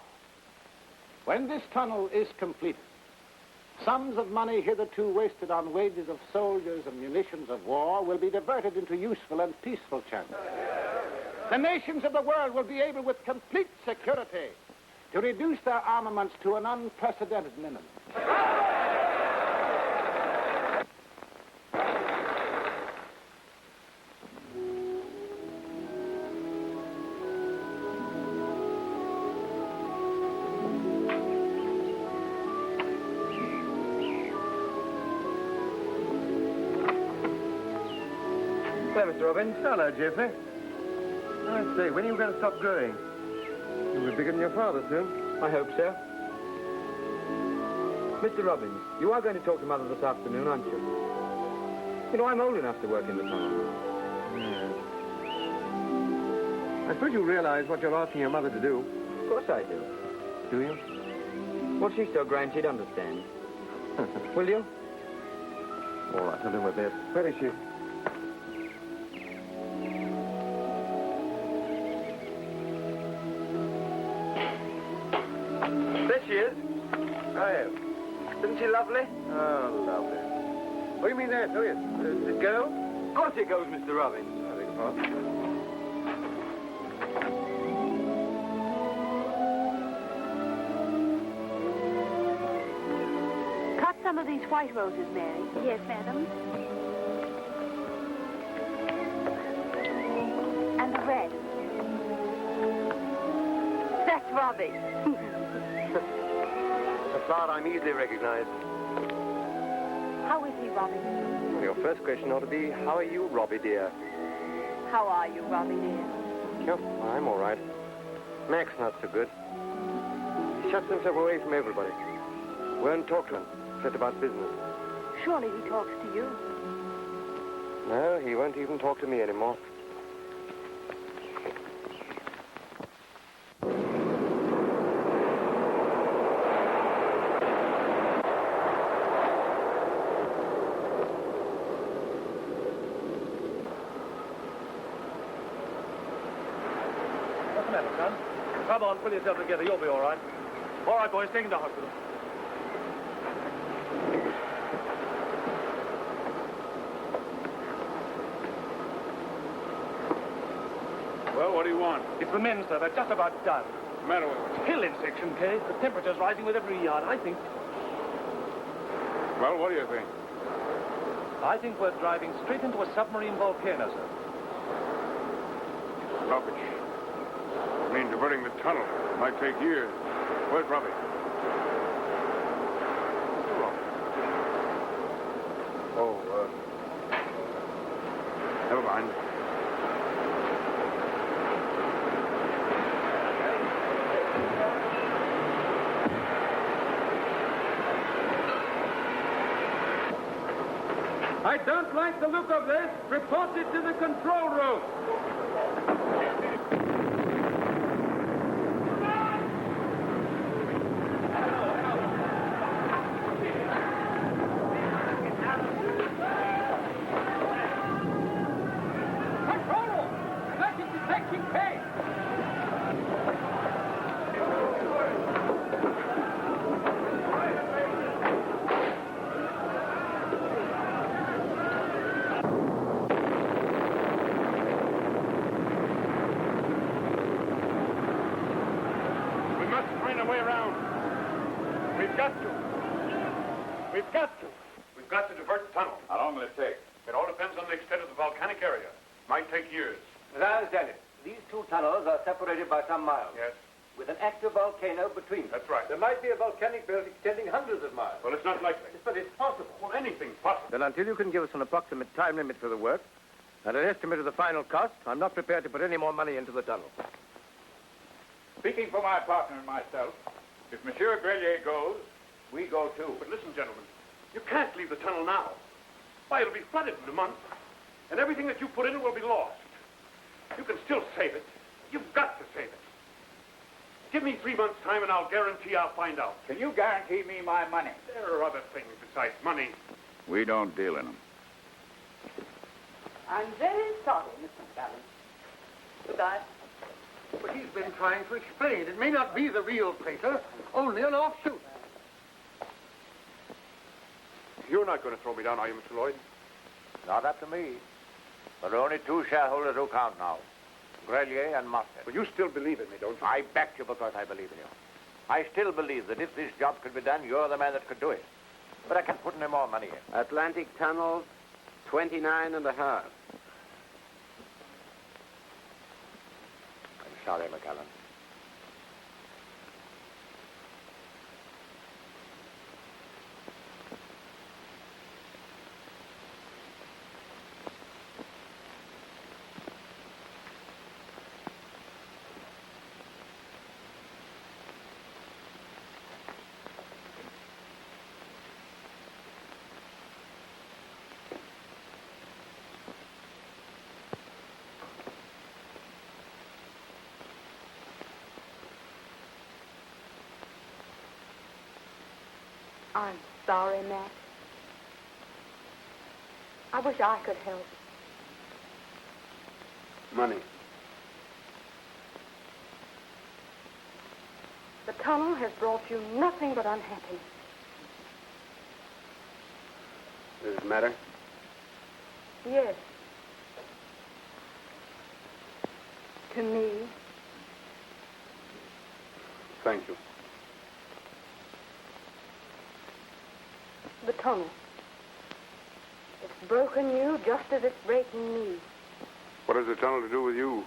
Speaker 11: when this tunnel is completed, sums of money hitherto wasted on wages of soldiers and munitions of war will be diverted into useful and peaceful channels. The nations of the world will be able, with complete security, to reduce their armaments to an unprecedented minimum.
Speaker 9: There, Mr. Robbins. Hello, Jeffrey. I say, when are you going to stop growing? You'll be bigger than your father soon. I hope so. Mr. Robbins, you are going to talk to Mother this afternoon, aren't you? You know, I'm old enough to work in the tunnel. Yes. I suppose you realize what you're asking your mother to do.
Speaker 14: Of course I do.
Speaker 9: Do you?
Speaker 14: Well, she's so grand she'd understand.
Speaker 9: Will you? All right, I'll do my best. Where is she?
Speaker 14: There she is.
Speaker 9: Oh,
Speaker 14: Isn't she lovely?
Speaker 9: oh, lovely. Oh, you mean that? Oh, yes. Does it go?
Speaker 14: Of course it goes, Mr. Robbins.
Speaker 9: I beg your pardon.
Speaker 1: Cut some of these white roses, Mary. Yes, madam. And the red. That's Robbie.
Speaker 9: A flower I'm easily recognized.
Speaker 1: How is he, Robbie?
Speaker 9: Well, your first question ought to be, how are you, Robbie, dear?
Speaker 1: How are you, Robbie, dear?
Speaker 9: Yep, I'm all right. Mac's not so good. He shuts himself away from everybody. Won't talk to him, except about business.
Speaker 1: Surely he talks to you.
Speaker 9: No, he won't even talk to me anymore.
Speaker 13: What's the matter, son? Come on, pull yourself together. You'll be all right. All right, boys, take him to the hospital.
Speaker 3: Well, what do you want?
Speaker 13: It's the men, sir. They're just about done.
Speaker 3: What's the matter with them?
Speaker 13: Hill in section K. The temperature's rising with every yard, I think.
Speaker 3: Well, what do you think?
Speaker 13: I think we're driving straight into a submarine volcano, sir.
Speaker 3: Rubbish. I mean, diverting the tunnel might take years. Where's Robbie? Oh, never mind.
Speaker 9: I don't like the look of this. Report it to the control room.
Speaker 11: Control room! Emergency section K!
Speaker 3: We must find a way around. We've got to. We've got to. We've got to divert the tunnel.
Speaker 6: How long will it take?
Speaker 3: It all depends on the extent of the volcanic area. Might take years.
Speaker 14: As I understand it, these two tunnels are separated by some miles.
Speaker 3: Yes,
Speaker 14: With an active volcano between them.
Speaker 3: that's right.
Speaker 9: There might be a volcanic belt extending hundreds of miles.
Speaker 3: Well, it's not likely.
Speaker 9: But it's possible.
Speaker 3: Well, anything's possible.
Speaker 5: Then until you can give us an approximate time limit for the work and an estimate of the final cost, I'm not prepared to put any more money into the tunnel.
Speaker 6: Speaking for my partner and myself, if Monsieur Grelier goes, we go too.
Speaker 3: But listen, gentlemen, you can't leave the tunnel now. Why, it'll be flooded in a month, and everything that you put in it will be lost. You can still save it. You've got to save it. Give me 3 months' time, and I'll guarantee I'll find out.
Speaker 6: Can you guarantee me my money?
Speaker 3: There are other things besides money.
Speaker 6: We don't deal in them.
Speaker 15: I'm very sorry, Mr. McAllen. Goodbye.
Speaker 9: But he's been trying to explain. It may not be the real crater, only an offshoot.
Speaker 8: You're not going to throw me down, are you, Mr. Lloyd?
Speaker 5: Not up to me. There are only two shareholders who count now. Grelier and Mustard.
Speaker 8: But you still believe in me, don't you?
Speaker 5: I backed you because I believe in you. I still believe that if this job could be done, you're the man that could do it. But I can't put any more money in.
Speaker 7: Atlantic Tunnel, 29 and a half.
Speaker 5: I'm sorry, McAllen.
Speaker 4: I'm sorry, Matt. I wish I could help.
Speaker 8: Money.
Speaker 4: The tunnel has brought you nothing but unhappiness.
Speaker 8: Does it matter?
Speaker 4: Yes. To me.
Speaker 8: Thank you.
Speaker 4: The tunnel. It's broken you just as it's breaking me.
Speaker 8: What has the tunnel to do with you?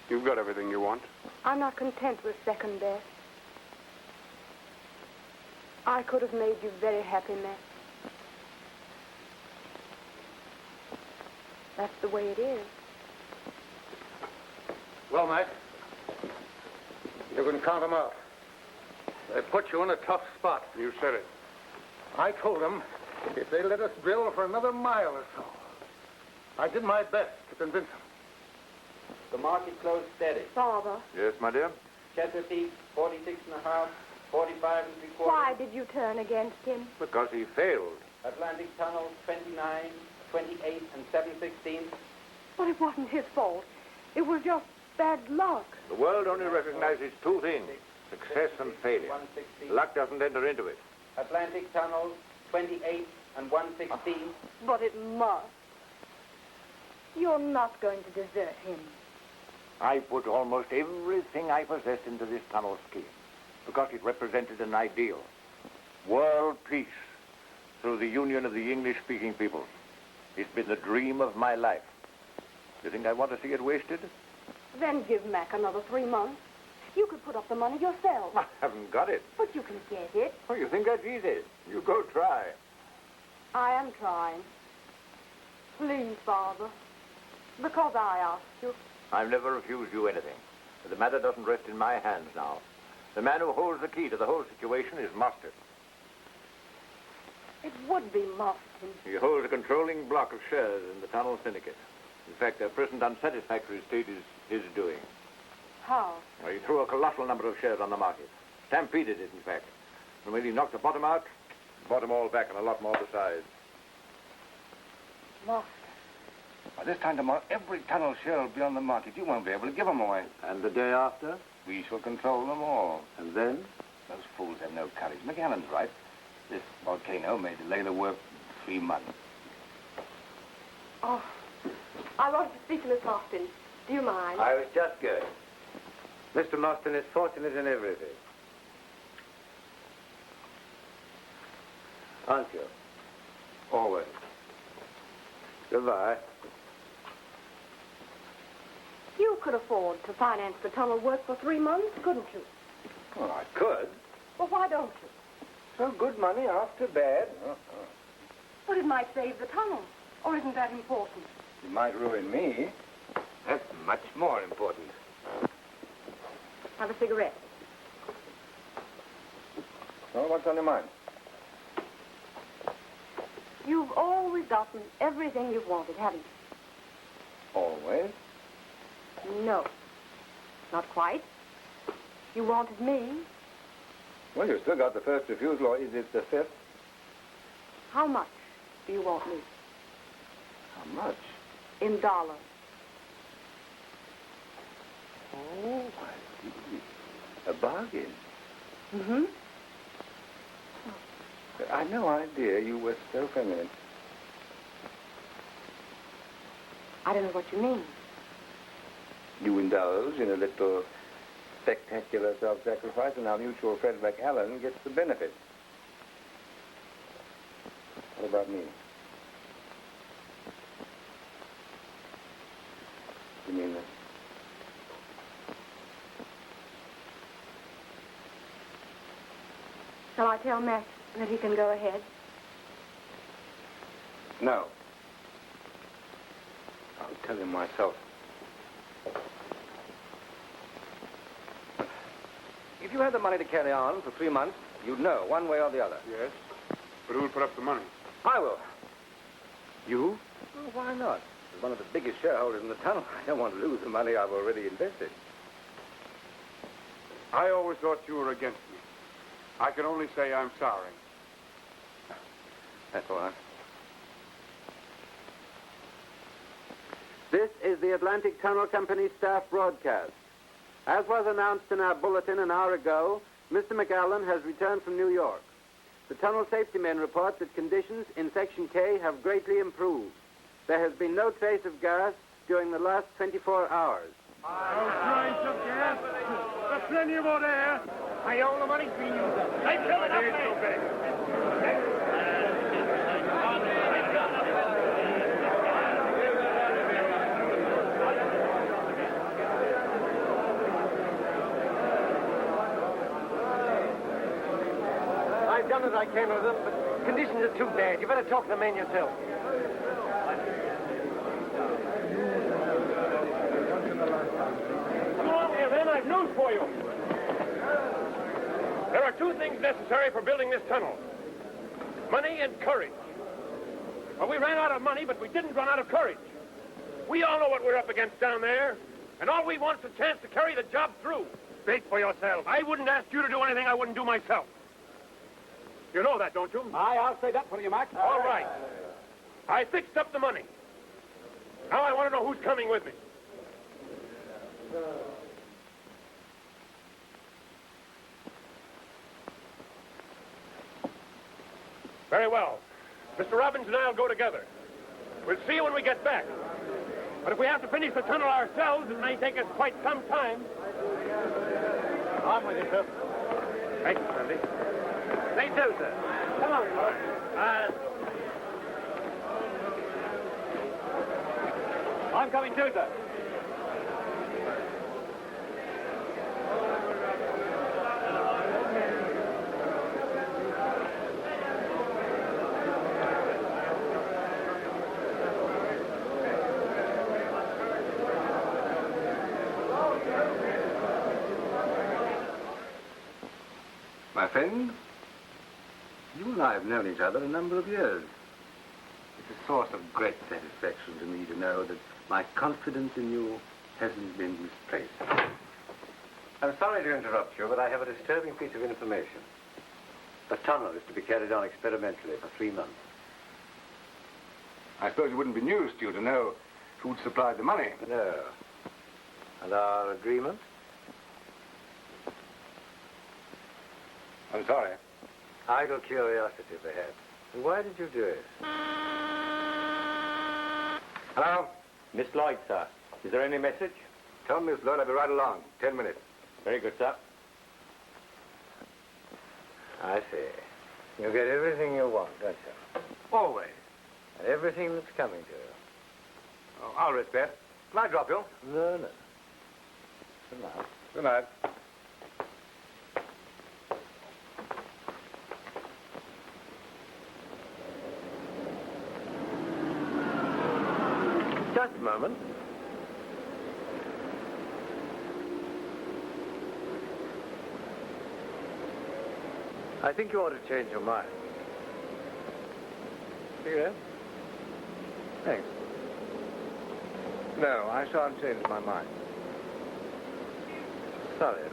Speaker 8: You've got everything you want.
Speaker 4: I'm not content with second best. I could have made you very happy, Matt. That's the way it is.
Speaker 9: Well, Mac, you can count them out. They put you in a tough spot.
Speaker 8: You said it.
Speaker 9: I told them if they let us drill for another mile or so. I did my best to convince them.
Speaker 14: The market closed steady.
Speaker 4: Father.
Speaker 5: Yes, my dear?
Speaker 14: Chesapeake, 46 and a half, 45 and 3/4.
Speaker 4: Why did you turn against him?
Speaker 5: Because he failed.
Speaker 14: Atlantic Tunnel, 29, 28 and 7/16.
Speaker 4: But it wasn't his fault. It was just bad luck.
Speaker 5: The world only recognizes two things, success and failure.
Speaker 14: 116.
Speaker 5: Luck doesn't enter into it.
Speaker 14: Atlantic Tunnel, 28 and 1/16.
Speaker 4: But it must. You're not going to desert him.
Speaker 5: I put almost everything I possessed into this tunnel scheme because it represented an ideal. World peace through the union of the English-speaking peoples. It's been the dream of my life. You think I want to see it wasted?
Speaker 4: Then give Mac another 3 months. You could put up the money yourself.
Speaker 5: I haven't got it.
Speaker 4: But you can get it.
Speaker 5: Oh, you think that's easy? You go try.
Speaker 4: I am trying. Please, Father. Because I asked you.
Speaker 5: I've never refused you anything. But the matter doesn't rest in my hands now. The man who holds the key to the whole situation is Mustard.
Speaker 4: It would be Marston.
Speaker 5: He holds a controlling block of shares in the tunnel syndicate. In fact, their present unsatisfactory state is his doing.
Speaker 4: How?
Speaker 5: Well, he threw a colossal number of shares on the market. Stampeded it, in fact. And when he knocked the bottom out, bought them all back and a lot more besides.
Speaker 4: Marston.
Speaker 2: By this time tomorrow, every tunnel share will be on the market. You won't be able to give them away.
Speaker 12: And the day after?
Speaker 2: We shall control them all.
Speaker 12: And then?
Speaker 2: Those fools have no courage. McAllen's right. This volcano may delay the work 3 months.
Speaker 4: Oh, I wanted to speak to Miss Huston. Do you mind?
Speaker 14: I was just going. Mr. Marston is fortunate in everything. Aren't you?
Speaker 2: Always.
Speaker 14: Goodbye.
Speaker 4: You could afford to finance the tunnel work for 3 months, couldn't you?
Speaker 2: Well, I could.
Speaker 4: Well, why don't you?
Speaker 2: So good money after bad.
Speaker 4: But it might save the tunnel. Or isn't that important?
Speaker 2: It might ruin me.
Speaker 14: That's much more important.
Speaker 4: Have a cigarette.
Speaker 2: Well, what's on your mind?
Speaker 4: You've always gotten everything you've wanted, haven't you?
Speaker 2: Always?
Speaker 4: No. Not quite. You wanted me.
Speaker 2: Well, you've still got the first refusal, or is it the fifth?
Speaker 4: How much do you want me?
Speaker 2: How much?
Speaker 4: In dollars.
Speaker 2: Oh, I see. A bargain.
Speaker 4: Mm-hmm.
Speaker 2: I had no idea you were so feminine.
Speaker 4: I don't know what you mean.
Speaker 2: You indulge in a little spectacular self-sacrifice, and our mutual friend McAllen gets the benefit. What about me? You mean that?
Speaker 4: Shall I tell Mac that he can go ahead?
Speaker 2: No. I'll tell him myself.
Speaker 14: If you had the money to carry on for 3 months, you'd know one way or the other.
Speaker 3: Yes? But who'll put up the money?
Speaker 14: I will.
Speaker 2: You?
Speaker 14: Well, why not? As one of the biggest shareholders in the tunnel, I don't want to lose the money I've already invested.
Speaker 3: I always thought you were against me. I can only say I'm sorry.
Speaker 14: That's all right.
Speaker 16: This is the Atlantic Tunnel Company staff broadcast. As was announced in our bulletin an hour ago, Mr. McAllen has returned from New York. The tunnel safety men report that conditions in Section K have greatly improved. There has been no trace of gas during the last 24 hours.
Speaker 8: No trace of gas. There's plenty of hot air.
Speaker 13: I own the money's been used up. They fill it up,
Speaker 14: I've done as I can with them, but conditions are too bad. You better talk to the man yourself.
Speaker 8: Come along here, then. I've news for you. There are 2 things necessary for building this tunnel. Money and courage. Well, we ran out of money, but we didn't run out of courage. We all know what we're up against down there, and all we want is a chance to carry the job through. Speak for yourself. I wouldn't ask you to do anything I wouldn't do myself. You know that, don't you?
Speaker 13: Aye, I'll say that for you, Mac.
Speaker 8: All right. I fixed up the money. Now I want to know who's coming with me. Very well. Mr. Robbins and I'll go together. We'll see you when we get back. But if we have to finish the tunnel ourselves, it may take us quite some time.
Speaker 13: I'm with you, sir.
Speaker 8: Thank you, Sandy.
Speaker 14: They do, sir.
Speaker 13: Come on. I'm coming too, sir.
Speaker 2: My friend, you and I have known each other a number of years. It's a source of great satisfaction to me to know that my confidence in you hasn't been misplaced.
Speaker 14: I'm sorry to interrupt you, but I have a disturbing piece of information. The tunnel is to be carried on experimentally for 3 months.
Speaker 2: I suppose it wouldn't be news to you to know who'd supplied the money.
Speaker 14: No. And our agreement?
Speaker 2: I'm sorry.
Speaker 14: Idle curiosity, perhaps. And why did you do it?
Speaker 2: Hello?
Speaker 14: Miss Lloyd, sir. Is there any message?
Speaker 2: Tell Miss Lloyd I'll be right along. 10 minutes.
Speaker 14: Very good, sir. I see. You get everything you want, don't you?
Speaker 2: Always.
Speaker 14: And everything that's coming to you.
Speaker 2: Oh, I'll risk that. Can I drop you?
Speaker 14: No, no. Good night.
Speaker 2: Good night.
Speaker 14: Just a moment. I think you ought to change your mind. Yeah? Thanks. No, I shan't change my mind. Sorry.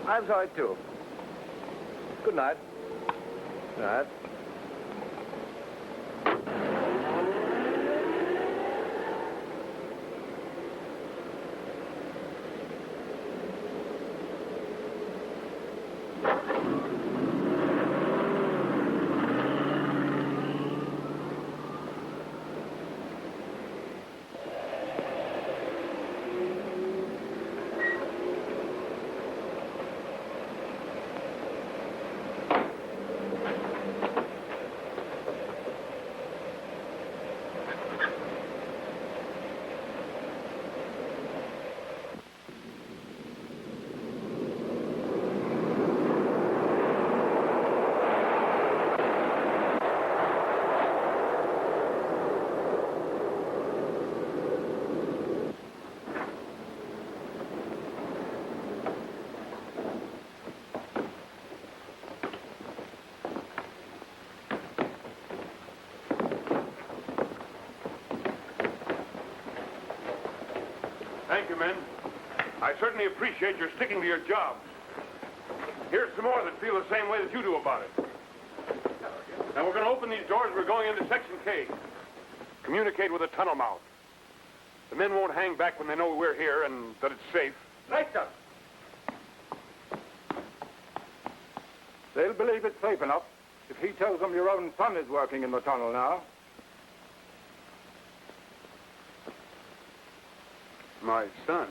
Speaker 14: I'm sorry, too. Good night.
Speaker 2: Right.
Speaker 3: Thank you, men. I certainly appreciate your sticking to your jobs. Here's some more that feel the same way that you do about it. Now, we're going to open these doors. We're going into Section K. Communicate with the tunnel mouth. The men won't hang back when they know we're here and that it's safe.
Speaker 6: Right, sir. They'll believe it's safe enough if he tells them your own son is working in the tunnel now.
Speaker 3: My son?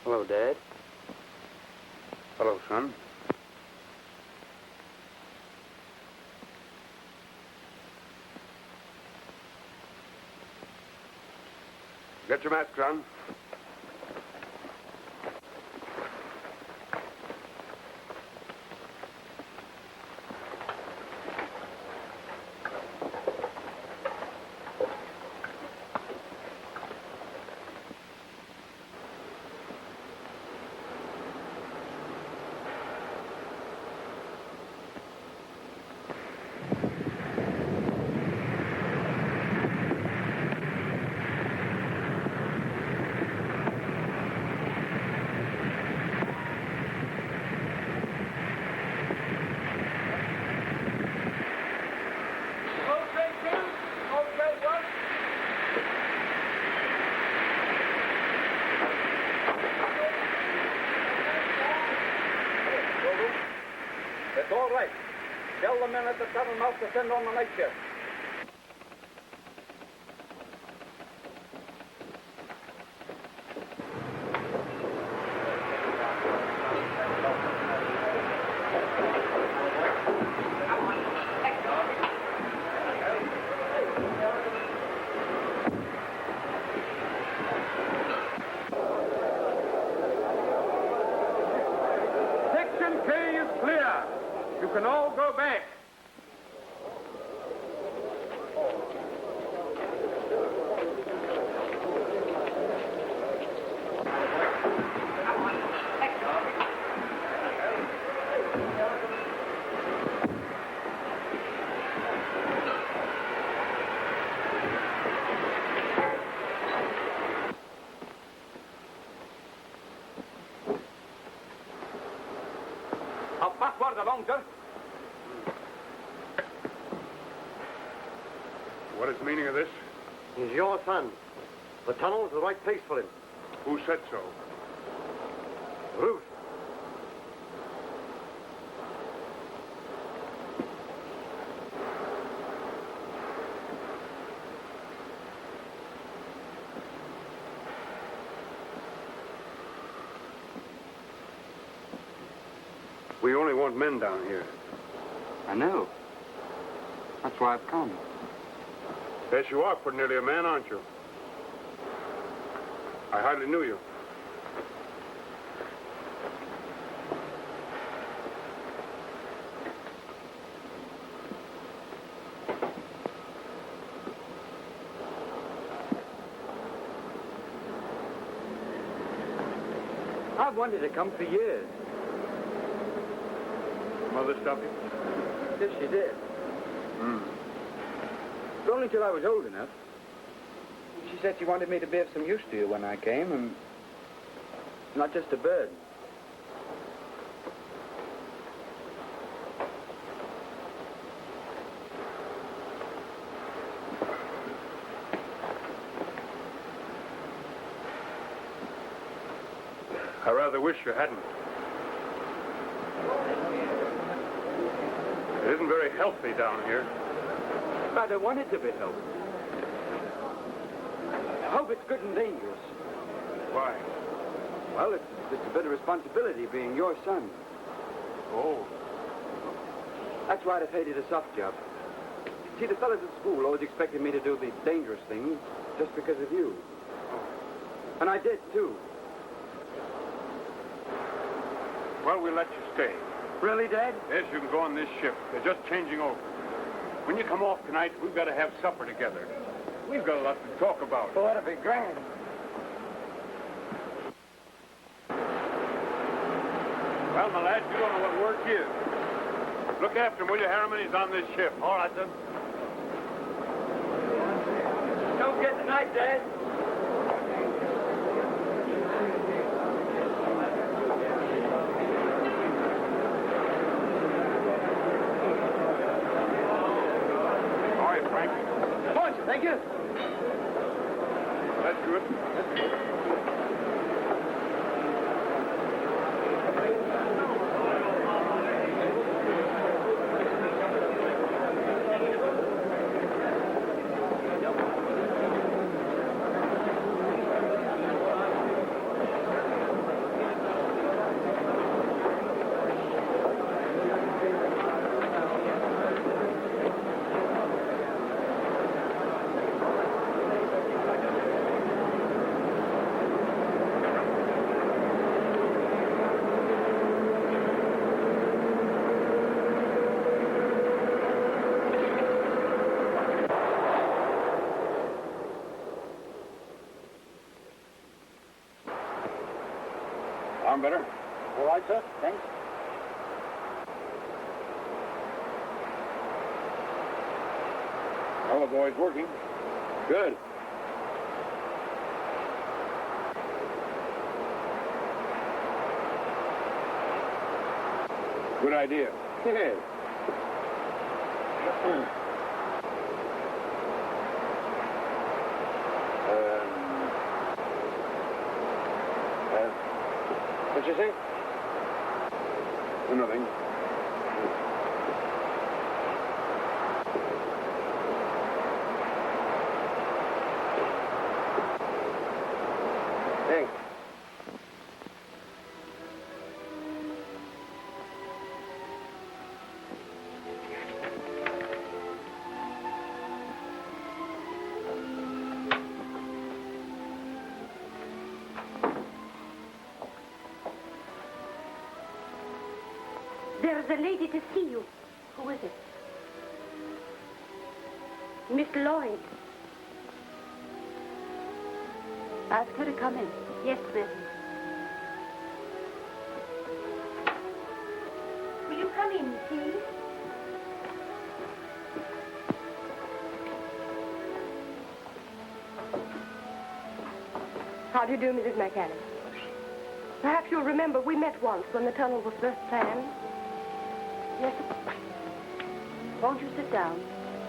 Speaker 16: Hello, Dad.
Speaker 3: Hello, son. Get your mask on.
Speaker 6: It's all right. Tell the men at the tunnel mouth to send on the night shift. Section K is clear. You can all go back.
Speaker 11: How backward along, sir?
Speaker 3: What is the meaning of this?
Speaker 16: He's your son. The tunnel's the right place for him.
Speaker 3: Who said so?
Speaker 16: Ruth.
Speaker 3: We only want men down here.
Speaker 11: I know. That's why I've come.
Speaker 3: Yes, you are pretty nearly a man, aren't you? I hardly knew you.
Speaker 11: I've wanted to come for years.
Speaker 3: Mother stop you?
Speaker 11: Yes, she did. But only till I was old enough.
Speaker 17: she said she wanted me to be of some use to you when I came, and not just a bird.
Speaker 3: I rather wish you hadn't. It isn't very healthy down here.
Speaker 17: I don't want it to be healthy. I hope it's good and dangerous.
Speaker 3: Why?
Speaker 17: Well, it's a bit of responsibility being your son.
Speaker 3: Oh.
Speaker 17: That's why I'd have hated a soft job. See, the fellas at school always expected me to do the dangerous things just because of you. And I did, too.
Speaker 3: Well, we'll let you stay.
Speaker 17: Really, Dad?
Speaker 3: Yes, you can go on this ship. They're just changing over. When you come off tonight, we've got to have supper together. We've got a lot to talk about.
Speaker 17: Oh, that'll be grand.
Speaker 3: Well, my lad, you don't know what work is. Look after him, will you, Harriman? He's on this ship.
Speaker 17: All right, sir. Don't forget tonight, Dad. Thank you.
Speaker 3: That's good. Arm better?
Speaker 17: All right, sir. Thanks.
Speaker 3: Well, the boy's working. Good. Good idea.
Speaker 17: Yes. What'd you say?
Speaker 3: Nothing.
Speaker 17: Thanks.
Speaker 4: There's a lady to see you.
Speaker 1: Who is it?
Speaker 4: Miss Lloyd.
Speaker 1: Ask her to come in.
Speaker 4: Yes, miss. Will you come in, please? How do you do, Mrs. McAllen? Perhaps you'll remember we met once when the tunnel was first planned.
Speaker 1: Yes. Won't you sit down?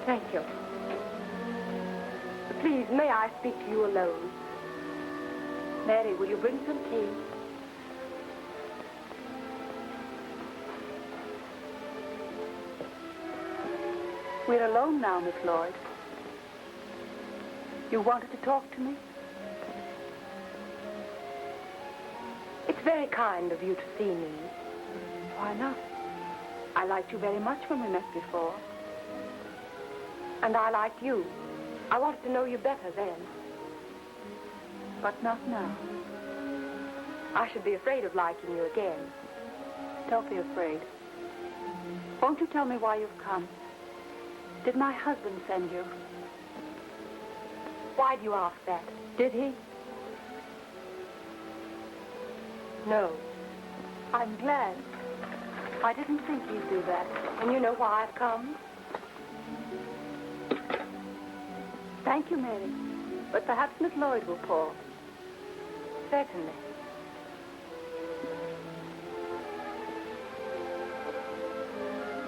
Speaker 4: Thank you. Please, may I speak to you alone?
Speaker 1: Mary, will you bring some tea? We're alone now, Miss Lloyd. You wanted to talk to me?
Speaker 4: It's very kind of you to see me.
Speaker 1: Why not? I liked you very much when we met before.
Speaker 4: And I liked you. I wanted to know you better then.
Speaker 1: But not now.
Speaker 4: I should be afraid of liking you again.
Speaker 1: Don't be afraid. Won't you tell me why you've come? Did my husband send you?
Speaker 4: Why do you ask that?
Speaker 1: Did he?
Speaker 4: No.
Speaker 1: I'm glad. I didn't think he'd do that.
Speaker 4: And you know why I've come?
Speaker 1: Thank you, Mary. But perhaps Miss Lloyd will pour.
Speaker 4: Certainly.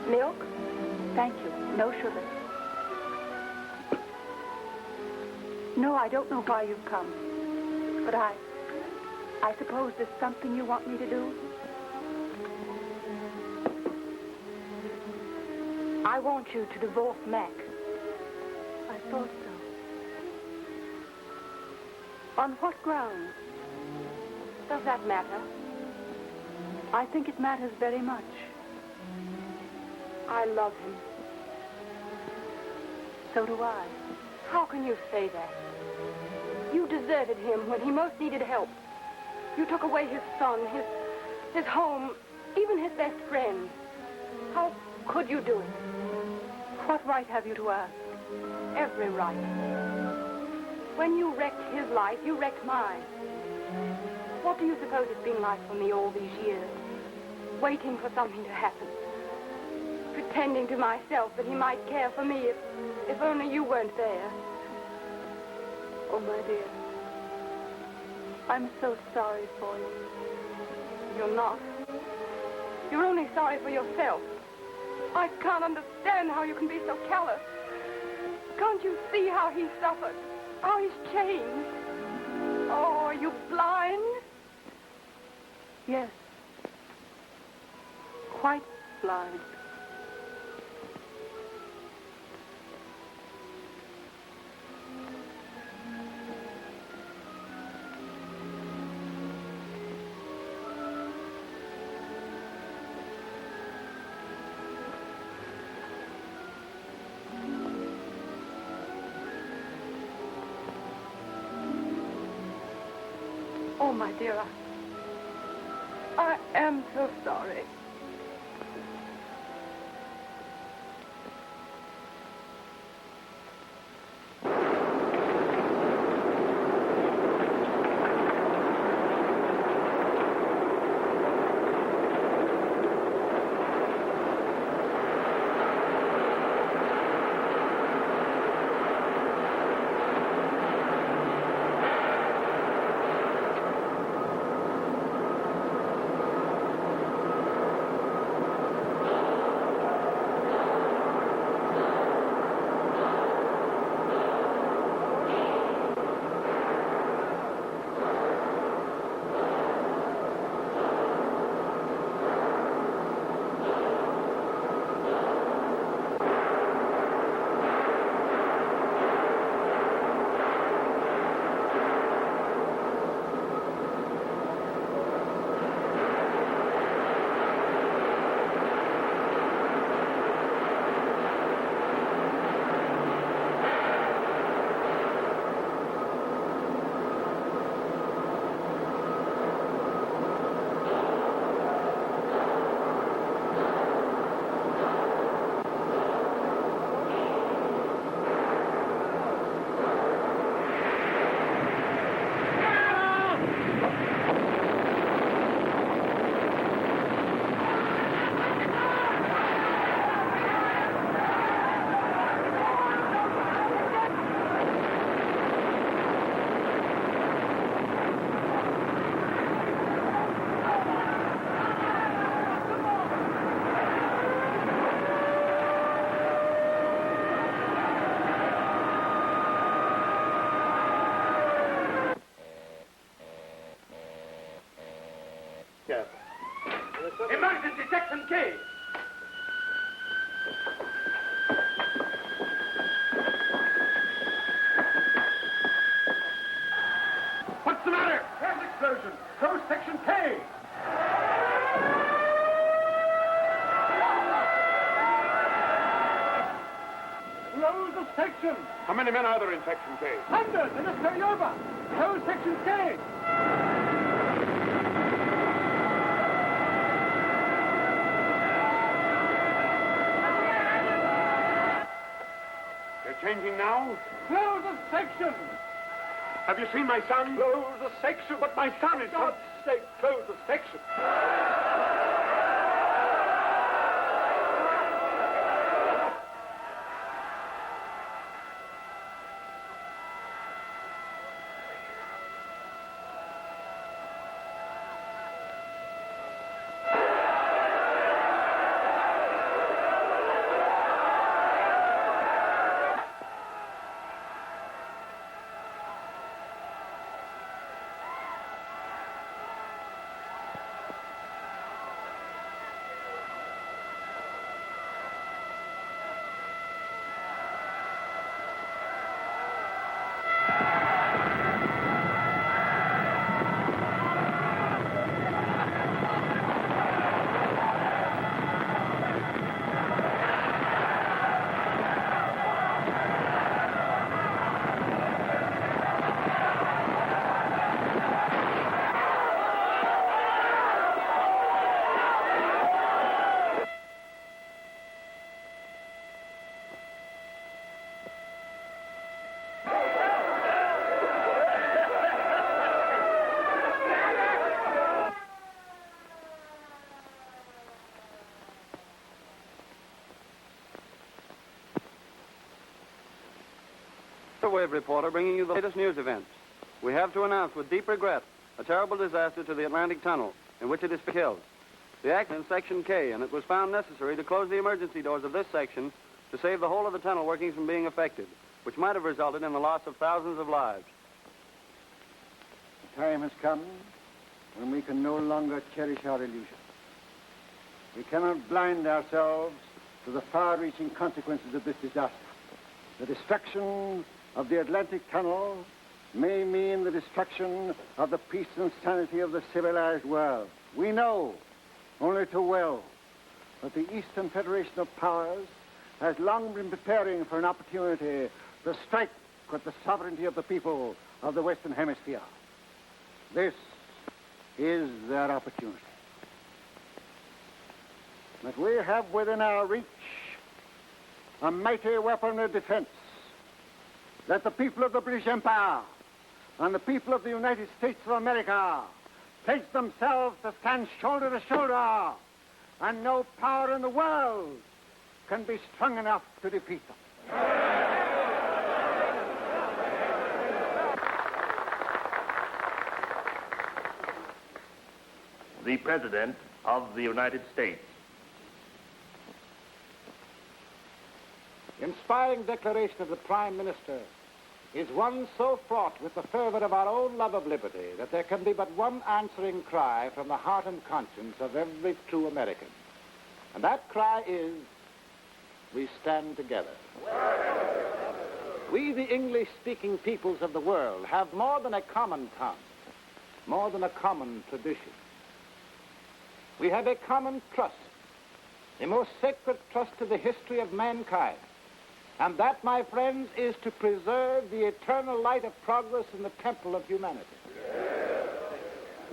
Speaker 4: Milk?
Speaker 1: Thank you. No sugar. No, I don't know why you've come. But I suppose there's something you want me to do?
Speaker 4: I want you to divorce Mac.
Speaker 1: I thought so. On what grounds?
Speaker 4: Does that matter?
Speaker 1: I think it matters very much.
Speaker 4: I love him.
Speaker 1: So do I.
Speaker 4: How can you say that? You deserted him when he most needed help. You took away his son, his home, even his best friend. How could you do it?
Speaker 1: What right have you to ask?
Speaker 4: Every right. When you wrecked his life, you wrecked mine. What do you suppose it's been like for me all these years? Waiting for something to happen. Pretending to myself that he might care for me if only you weren't there.
Speaker 1: Oh, my dear. I'm so sorry for you.
Speaker 4: You're not. You're only sorry for yourself. I can't understand how you can be so callous. Can't you see how he suffered? How he's changed? Oh, are you blind?
Speaker 1: Yes. Quite blind.
Speaker 4: Oh, my dear, I am so sorry.
Speaker 13: Yes. Emergency section K. What's the matter? Gas explosion. Close section K. Close the section.
Speaker 3: How many men are there in section K?
Speaker 13: Hundreds. They just carry over. Close section K.
Speaker 3: They're changing now?
Speaker 13: Close the section.
Speaker 3: Have you seen my son?
Speaker 13: Close the section.
Speaker 3: But my son is...
Speaker 13: For God's sake, close the section.
Speaker 16: Wave reporter bringing you the latest news events. We have to announce with deep regret a terrible disaster to the Atlantic Tunnel in which it is killed. The accident in Section K, and it was found necessary to close the emergency doors of this section to save the whole of the tunnel workings from being affected, which might have resulted in the loss of thousands of lives.
Speaker 12: The time has come when we can no longer cherish our illusions. We cannot blind ourselves to the far-reaching consequences of this disaster. The destruction of the Atlantic Tunnel may mean the destruction of the peace and sanity of the civilized world. We know, only too well, that the Eastern Federation of Powers has long been preparing for an opportunity to strike with the sovereignty of the people of the Western Hemisphere. This is their opportunity. But we have within our reach a mighty weapon of defense. Let the people of the British Empire and the people of the United States of America pledge themselves to stand shoulder to shoulder, and no power in the world can be strong enough to defeat them.
Speaker 18: The President of the United States.
Speaker 6: The inspiring declaration of the Prime Minister is one so fraught with the fervor of our own love of liberty that there can be but one answering cry from the heart and conscience of every true American. And that cry is, we stand together. We, the English-speaking peoples of the world, have more than a common tongue, more than a common tradition. We have a common trust, the most sacred trust of the history of mankind. And that, my friends, is to preserve the eternal light of progress in the temple of humanity.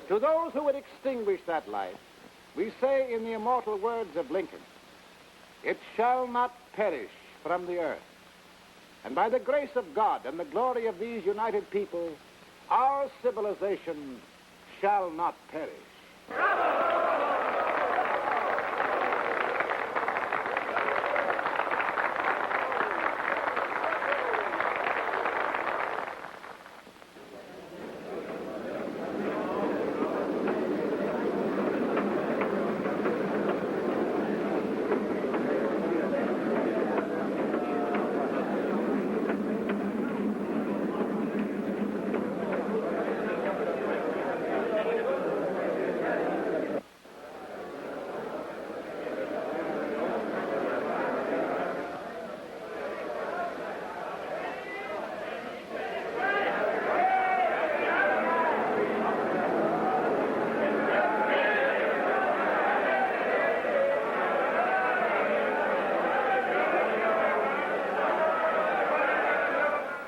Speaker 6: To those who would extinguish that light, we say in the immortal words of Lincoln, "It shall not perish from the earth." And by the grace of God and the glory of these united people, our civilization shall not perish.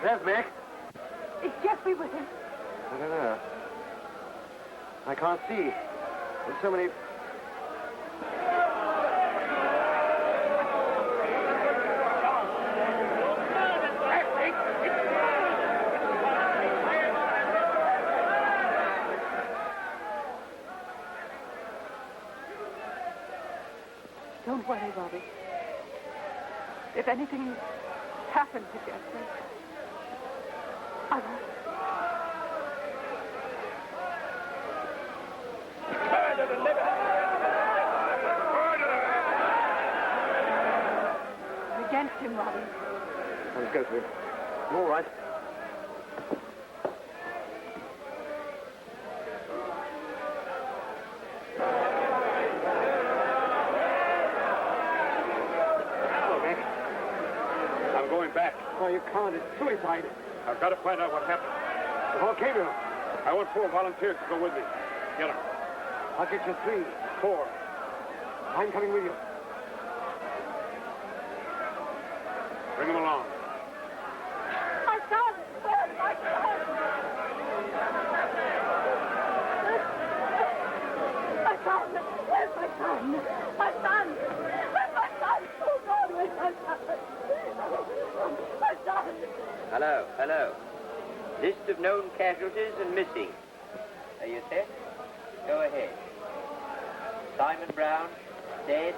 Speaker 9: There's Mick.
Speaker 1: Is Jeffrey with him?
Speaker 9: I don't know. I can't see. There's so many...
Speaker 1: Don't worry, Robbie. If anything happened to Jeffrey, I won't. I'm against him, Robbie.
Speaker 9: Let's go to him. I'm all right.
Speaker 3: I'm going back.
Speaker 9: Oh, you can't. It's suicide.
Speaker 3: I've got to find out what happened.
Speaker 9: The volcano.
Speaker 3: I want 4 volunteers to go with me. Get them.
Speaker 9: I'll get you 3.
Speaker 3: 4.
Speaker 9: I'm coming with you.
Speaker 3: Bring them along.
Speaker 1: My son! Where's my son? My son! Where's my son? My son! Where's my son? Oh, God, where's my son? My son!
Speaker 19: Hello, hello. List of known casualties and missing. Are you set? Go ahead. Simon Brown, dead.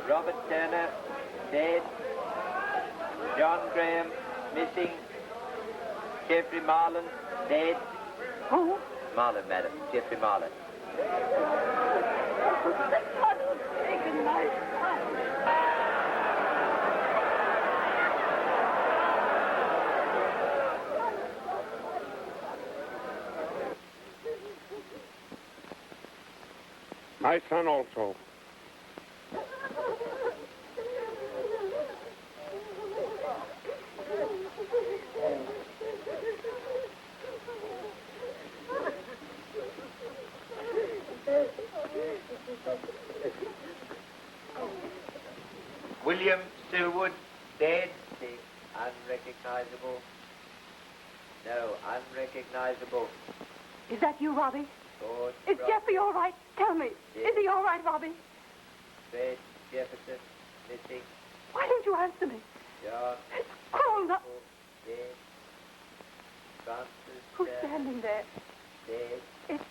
Speaker 19: Robert Turner, dead. John Graham, missing. Jeffrey Marlin, dead.
Speaker 1: Who?
Speaker 19: Marlin, madam. Jeffrey Marlin.
Speaker 1: The tunnel's taken my son.
Speaker 8: My son also.
Speaker 19: William Stillwood, dead. Unrecognizable. No, unrecognizable.
Speaker 1: Is that you, Robbie?
Speaker 19: Lord
Speaker 1: Is
Speaker 19: Rob-
Speaker 1: Jeffrey all right? Tell me.
Speaker 19: Yes.
Speaker 1: Is he all right, Robbie?
Speaker 19: Fred Jefferson, missing.
Speaker 1: Why don't you answer me?
Speaker 19: John
Speaker 1: It's cruel not...
Speaker 19: dead. Francis
Speaker 1: Who's standing there?
Speaker 19: dead.
Speaker 1: It's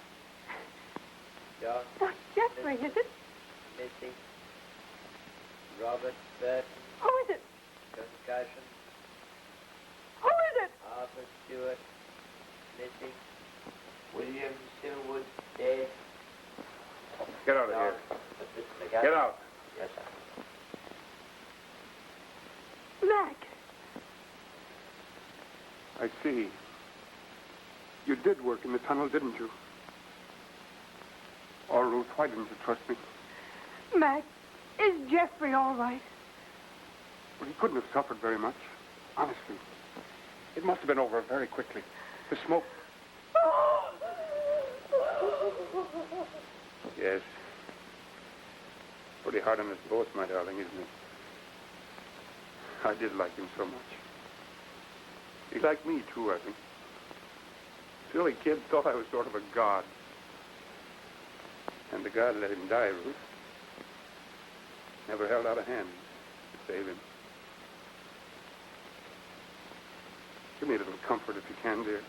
Speaker 19: John
Speaker 1: not Jeffrey, is it?
Speaker 19: missing. Robert Burton,
Speaker 1: Who is it?
Speaker 19: concussion.
Speaker 1: Who is it?
Speaker 19: Arthur Stewart, missing. William Stillwood, dead.
Speaker 8: Get out of here. Get out.
Speaker 19: Yes, sir.
Speaker 1: Mac.
Speaker 8: I see. You did work in the tunnel, didn't you? Or, Ruth, why didn't you trust me?
Speaker 1: Mac, is Jeffrey all right?
Speaker 8: Well, he couldn't have suffered very much. Honestly. It must have been over very quickly. The smoke... Yes. Pretty hard on us both, my darling, isn't it? I did like him so much. He liked me, too, I think. Silly kid thought I was sort of a god. And the God let him die, Ruth. Never held out a hand to save him. Give me a little comfort if you can, dear.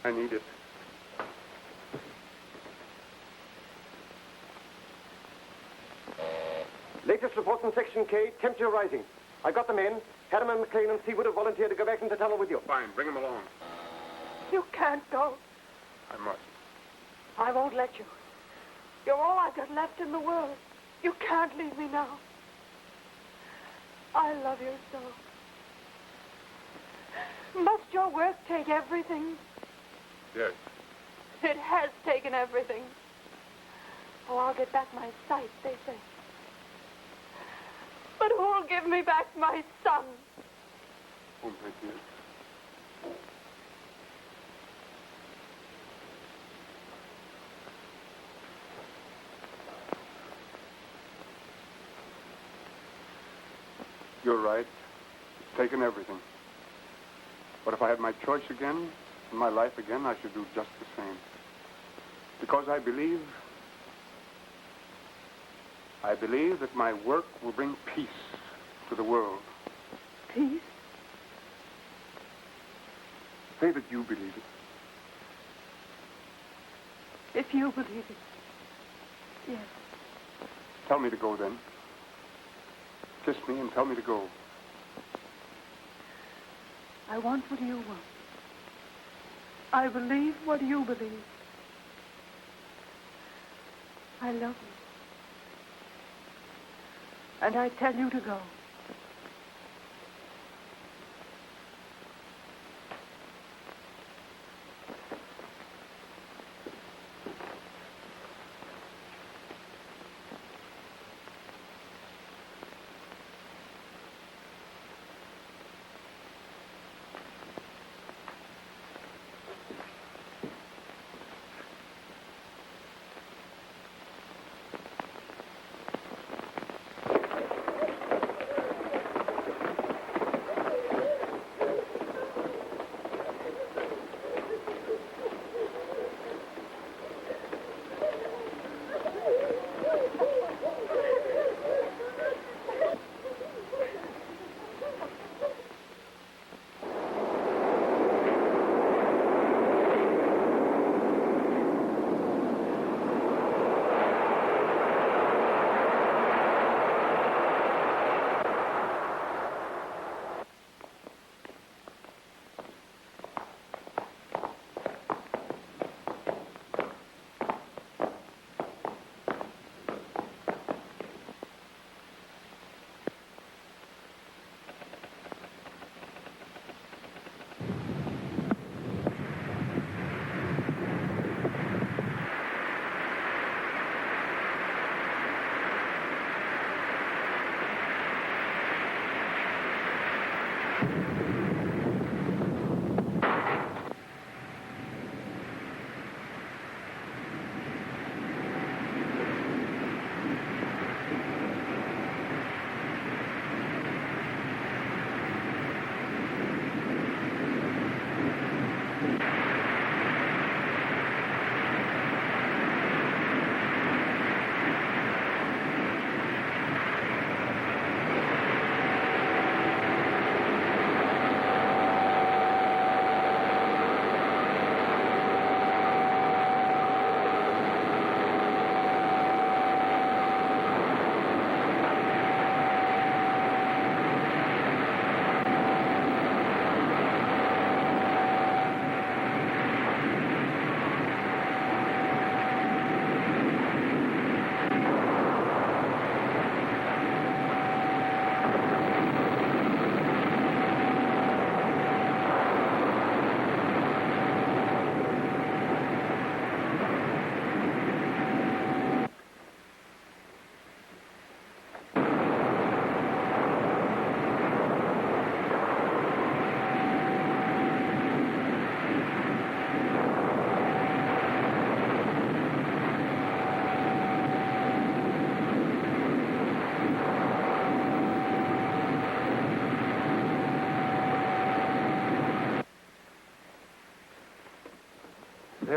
Speaker 8: I need it.
Speaker 9: Latest report from Section K, temperature rising. I got the men. Harriman, McLean, and Seawood have volunteered to go back into the tunnel with you.
Speaker 8: Fine, bring him along.
Speaker 1: You can't go.
Speaker 8: I must.
Speaker 1: I won't let you. You're all I've got left in the world. You can't leave me now. I love you so. Must your work take everything?
Speaker 8: Yes.
Speaker 1: It has taken everything. Oh, I'll get back my sight, they say. But who'll give me back my son?
Speaker 8: Oh, my dear. You're right. It's taken everything. But if I had my choice again, and my life again, I should do just the same. Because I believe that my work will bring peace to the world.
Speaker 1: Peace?
Speaker 8: Say that you believe it.
Speaker 1: If you believe it. Yes.
Speaker 8: Tell me to go then. Kiss me and tell me to go.
Speaker 1: I want what you want. I believe what you believe. I love you. And I tell you to go.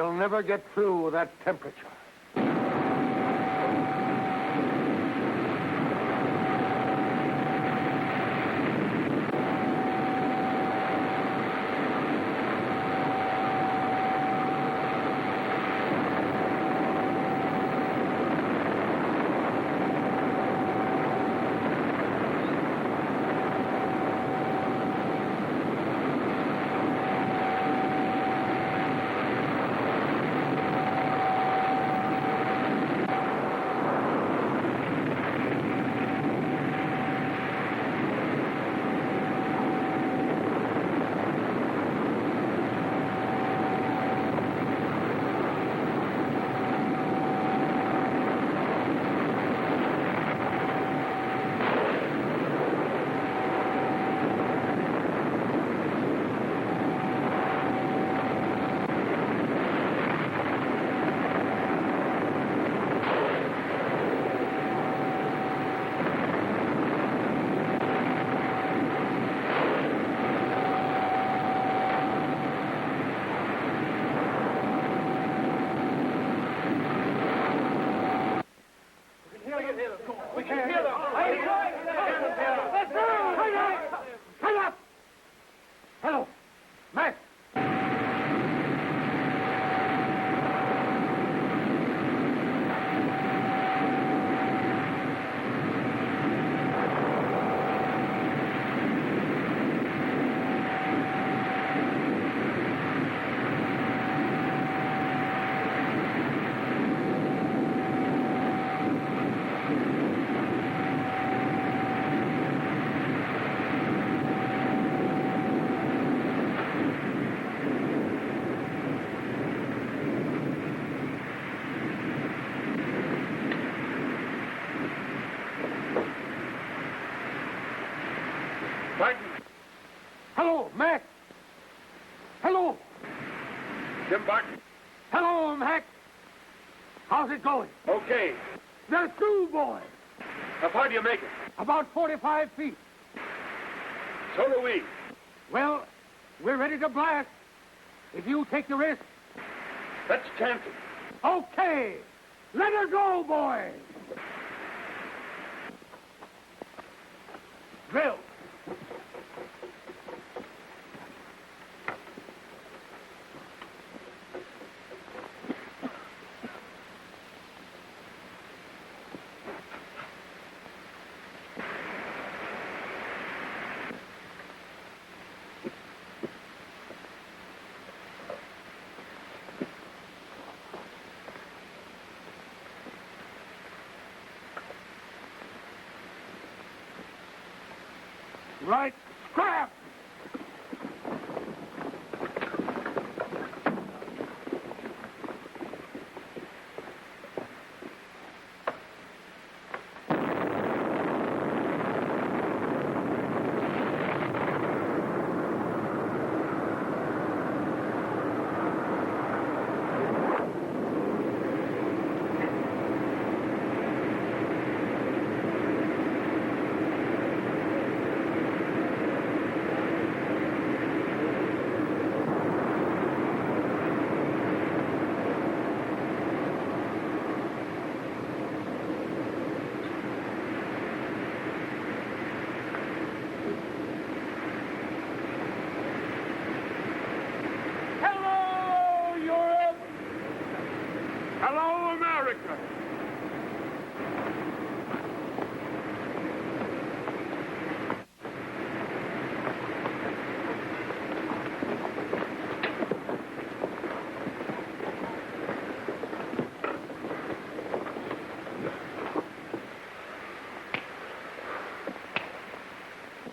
Speaker 20: We'll never get through with that temperature. Hello, Matt. Hello, Mac. Hello.
Speaker 3: Jim Barton.
Speaker 20: Hello, Mac. How's it going?
Speaker 3: Okay.
Speaker 20: They're through, boys.
Speaker 3: How far do you make it?
Speaker 20: About 45 feet.
Speaker 3: So do we.
Speaker 20: Well, we're ready to blast. If you take the risk.
Speaker 3: Let's chance it.
Speaker 20: Okay. Let her go, boys. Drill. Right, scrap!
Speaker 3: Hello, America.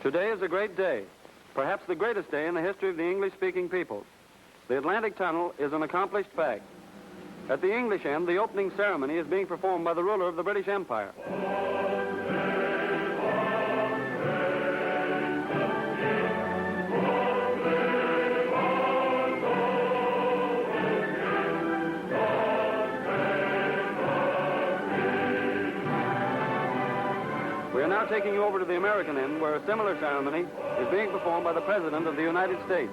Speaker 16: Today is a great day, perhaps the greatest day in the history of the English-speaking peoples. The Atlantic Tunnel is an accomplished fact. At the English end, the opening ceremony is being performed by the ruler of the British Empire. We are now taking you over to the American end, where a similar ceremony is being performed by the President of the United States.